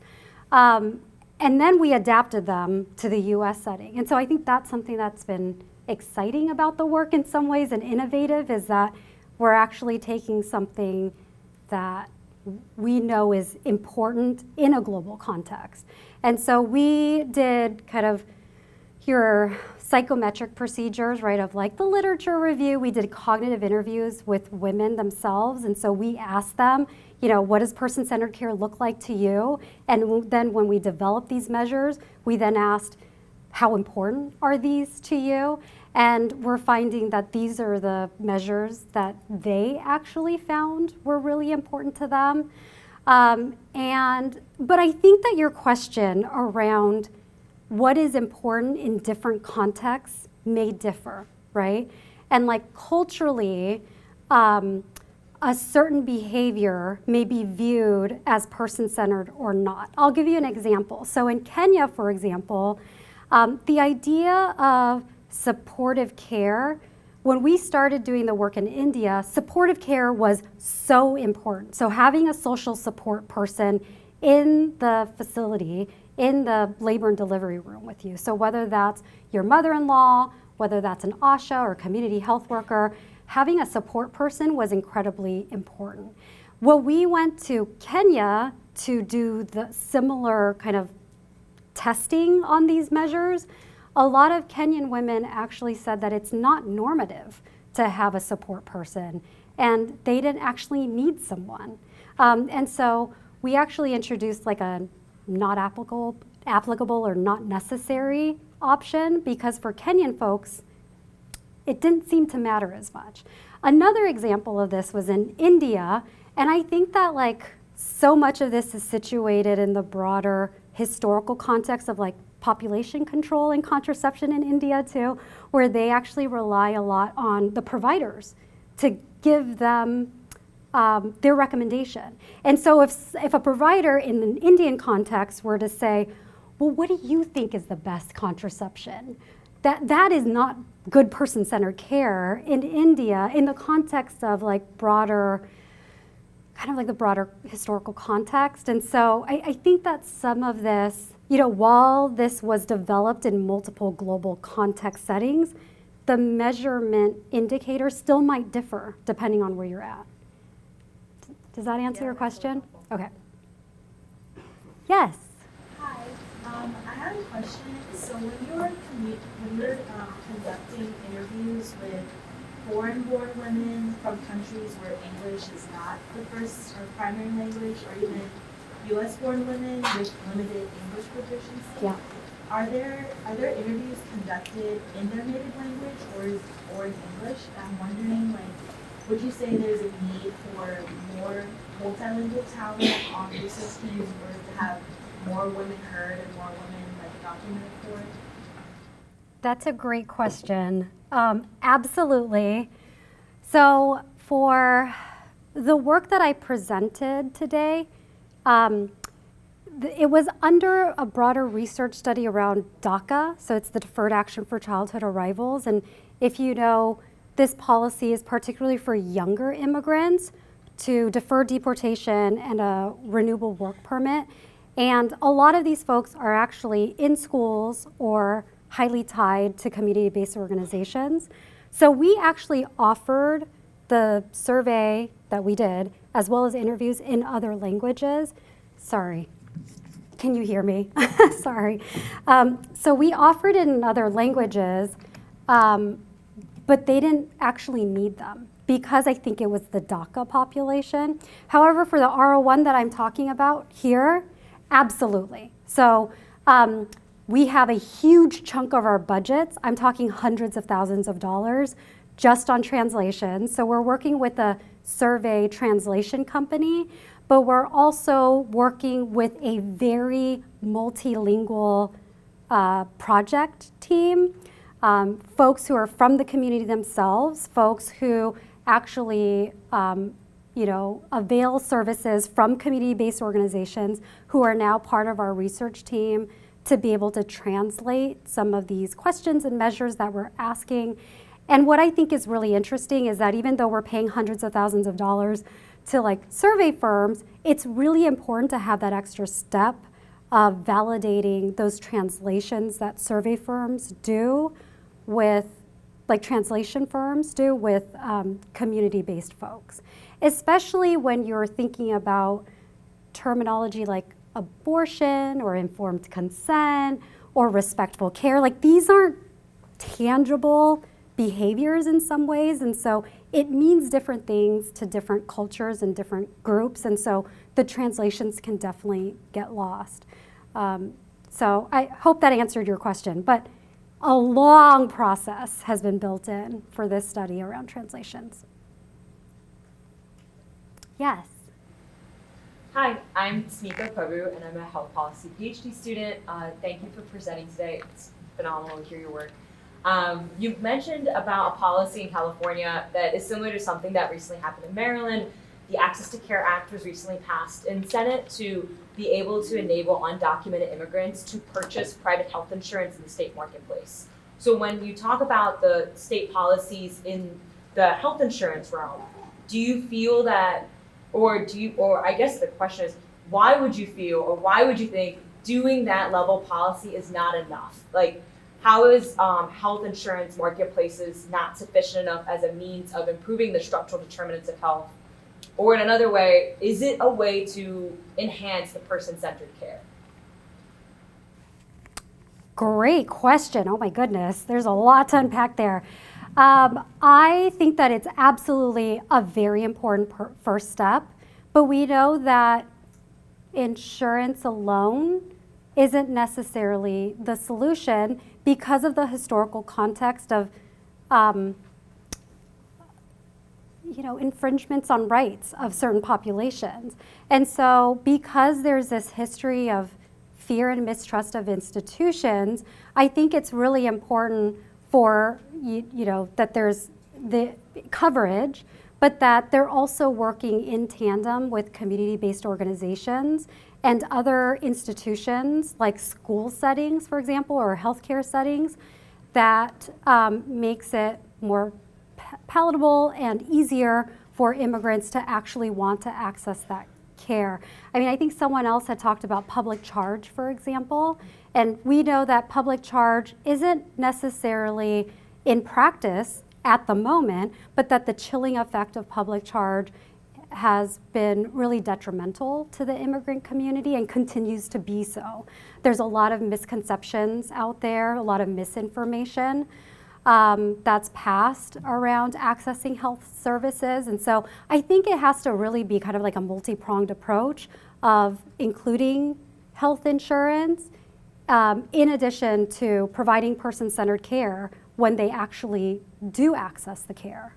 And then we adapted them to the US setting. And so I think that's something that's been exciting about the work in some ways and innovative, is that we're actually taking something that we know is important in a global context. And so we did kind of your psychometric procedures, right, of like the literature review. We did cognitive interviews with women themselves. And so we asked them, what does person-centered care look like to you? And then when we developed these measures, we then asked, how important are these to you? And we're finding that these are the measures that they actually found were really important to them. But I think that your question around what is important in different contexts may differ, right? And like culturally, a certain behavior may be viewed as person-centered or not. I'll give you an example. So in Kenya, for example, the idea of supportive care, when we started doing the work in India, supportive care was so important. So having a social support person in the facility, in the labor and delivery room with you. So whether that's your mother-in-law, whether that's an ASHA or community health worker, having a support person was incredibly important. When we went to Kenya to do the similar kind of testing on these measures, a lot of Kenyan women actually said that it's not normative to have a support person, and they didn't actually need someone. And so we actually introduced like a not applicable or not necessary option, because for Kenyan folks, it didn't seem to matter as much. Another example of this was in India, and I think that like so much of this is situated in the broader historical context of like population control and contraception in India too, where they actually rely a lot on the providers to give them their recommendation. And so if a provider in an Indian context were to say, well, what do you think is the best contraception? That is not good person-centered care in India in the context of like broader, kind of like the broader historical context. And so I think that some of this, while this was developed in multiple global context settings, the measurement indicators still might differ depending on where you're at. Does that answer your question? Okay. Yes. Hi, I have a question. So when you're conducting interviews with foreign-born women from countries where English is not the first or primary language, or even U.S.-born women with limited English proficiency, Yeah. are there interviews conducted in their native language or in English? I'm wondering, like, would you say there's a need for more multilingual talent on research teams in order to have more women heard and more women like documented for it? That's a great question. Absolutely. So for the work that I presented today, it was under a broader research study around DACA, so it's the Deferred Action for Childhood Arrivals. And if you know, this policy is particularly for younger immigrants to defer deportation and a renewable work permit. And a lot of these folks are actually in schools or highly tied to community-based organizations. So we actually offered the survey that we did, as well as interviews in other languages. Sorry, can you hear me? Sorry. So we offered it in other languages, but they didn't actually need them because I think it was the DACA population. However, for the R01 that I'm talking about here, absolutely. So we have a huge chunk of our budgets, I'm talking hundreds of thousands of dollars, just on translation. So we're working with a survey translation company, but we're also working with a very multilingual project team, folks who are from the community themselves, folks who actually avail services from community-based organizations who are now part of our research team to be able to translate some of these questions and measures that we're asking. And what I think is really interesting is that even though we're paying hundreds of thousands of dollars to like survey firms, it's really important to have that extra step of validating those translations that survey firms do with, like translation firms do with community-based folks, especially when you're thinking about terminology like abortion or informed consent or respectful care. Like these aren't tangible behaviors in some ways, and so it means different things to different cultures and different groups, and so the translations can definitely get lost. So I hope that answered your question, but a long process has been built in for this study around translations. Yes. Hi, I'm Smika Prabhu, and I'm a health policy PhD student. Thank you for presenting today. It's phenomenal to hear your work. You've mentioned about a policy in California that is similar to something that recently happened in Maryland. The Access to Care Act was recently passed in Senate to be able to enable undocumented immigrants to purchase private health insurance in the state marketplace. So when you talk about the state policies in the health insurance realm, do you feel that, or I guess the question is, why would you feel, or why would you think doing that level policy is not enough? Like, how is health insurance marketplaces not sufficient enough as a means of improving the structural determinants of health? Or in another way, is it a way to enhance the person-centered care? Great question. Oh my goodness, there's a lot to unpack there. I think that it's absolutely a very important first step, but we know that insurance alone isn't necessarily the solution because of the historical context of infringements on rights of certain populations. And so because there's this history of fear and mistrust of institutions, I think it's really important for, that there's the coverage, but that they're also working in tandem with community-based organizations and other institutions like school settings, for example, or healthcare settings that makes it more palatable and easier for immigrants to actually want to access that care. I mean, I think someone else had talked about public charge, for example, and we know that public charge isn't necessarily in practice at the moment, but that the chilling effect of public charge has been really detrimental to the immigrant community and continues to be so. There's a lot of misconceptions out there, a lot of misinformation that's passed around accessing health services. And so I think it has to really be kind of like a multi-pronged approach of including health insurance, in addition to providing person-centered care when they actually do access the care.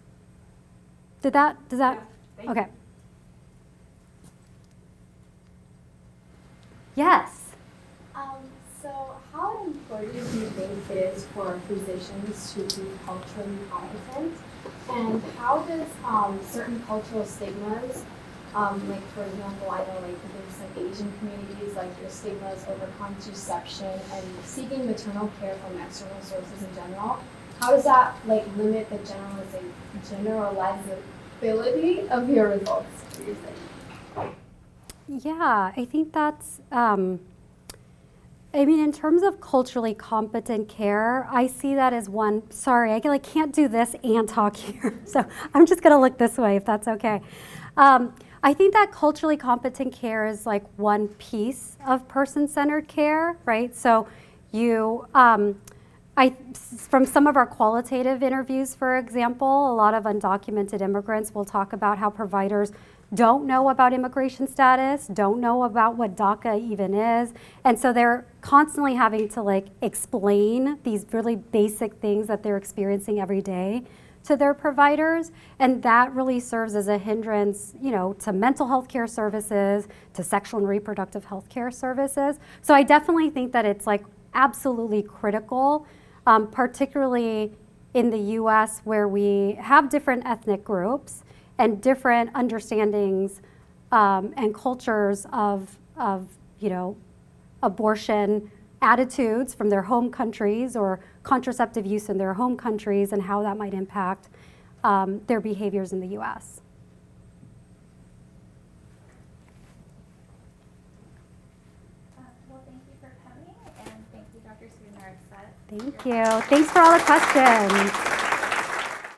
Does that, Thank okay. Yes. So how important do you think it is for physicians to be culturally competent? And how does certain cultural stigmas, like for example, I know like there's like Asian communities, like there's stigmas over contraception and seeking maternal care from external sources in general. How does that like limit the generalizability of your results for your study? Yeah, I think that's, I mean, in terms of culturally competent care, I see that as one, sorry, I can't do this and talk here, so I'm just gonna look this way if that's okay. I think that culturally competent care is like one piece of person-centered care, right? So you, from some of our qualitative interviews, for example, a lot of undocumented immigrants will talk about how providers don't know about immigration status, don't know about what DACA even is, and so they're constantly having to like explain these really basic things that they're experiencing every day to their providers, and that really serves as a hindrance, you know, to mental health care services, to sexual and reproductive health care services. So I definitely think that it's like absolutely critical, particularly in the US where we have different ethnic groups and different understandings and cultures of you know, abortion attitudes from their home countries or contraceptive use in their home countries and how that might impact their behaviors in the US. Well, thank you for coming, and thank you, Dr. Sudhinaraset. Thank you. Thanks for all the questions.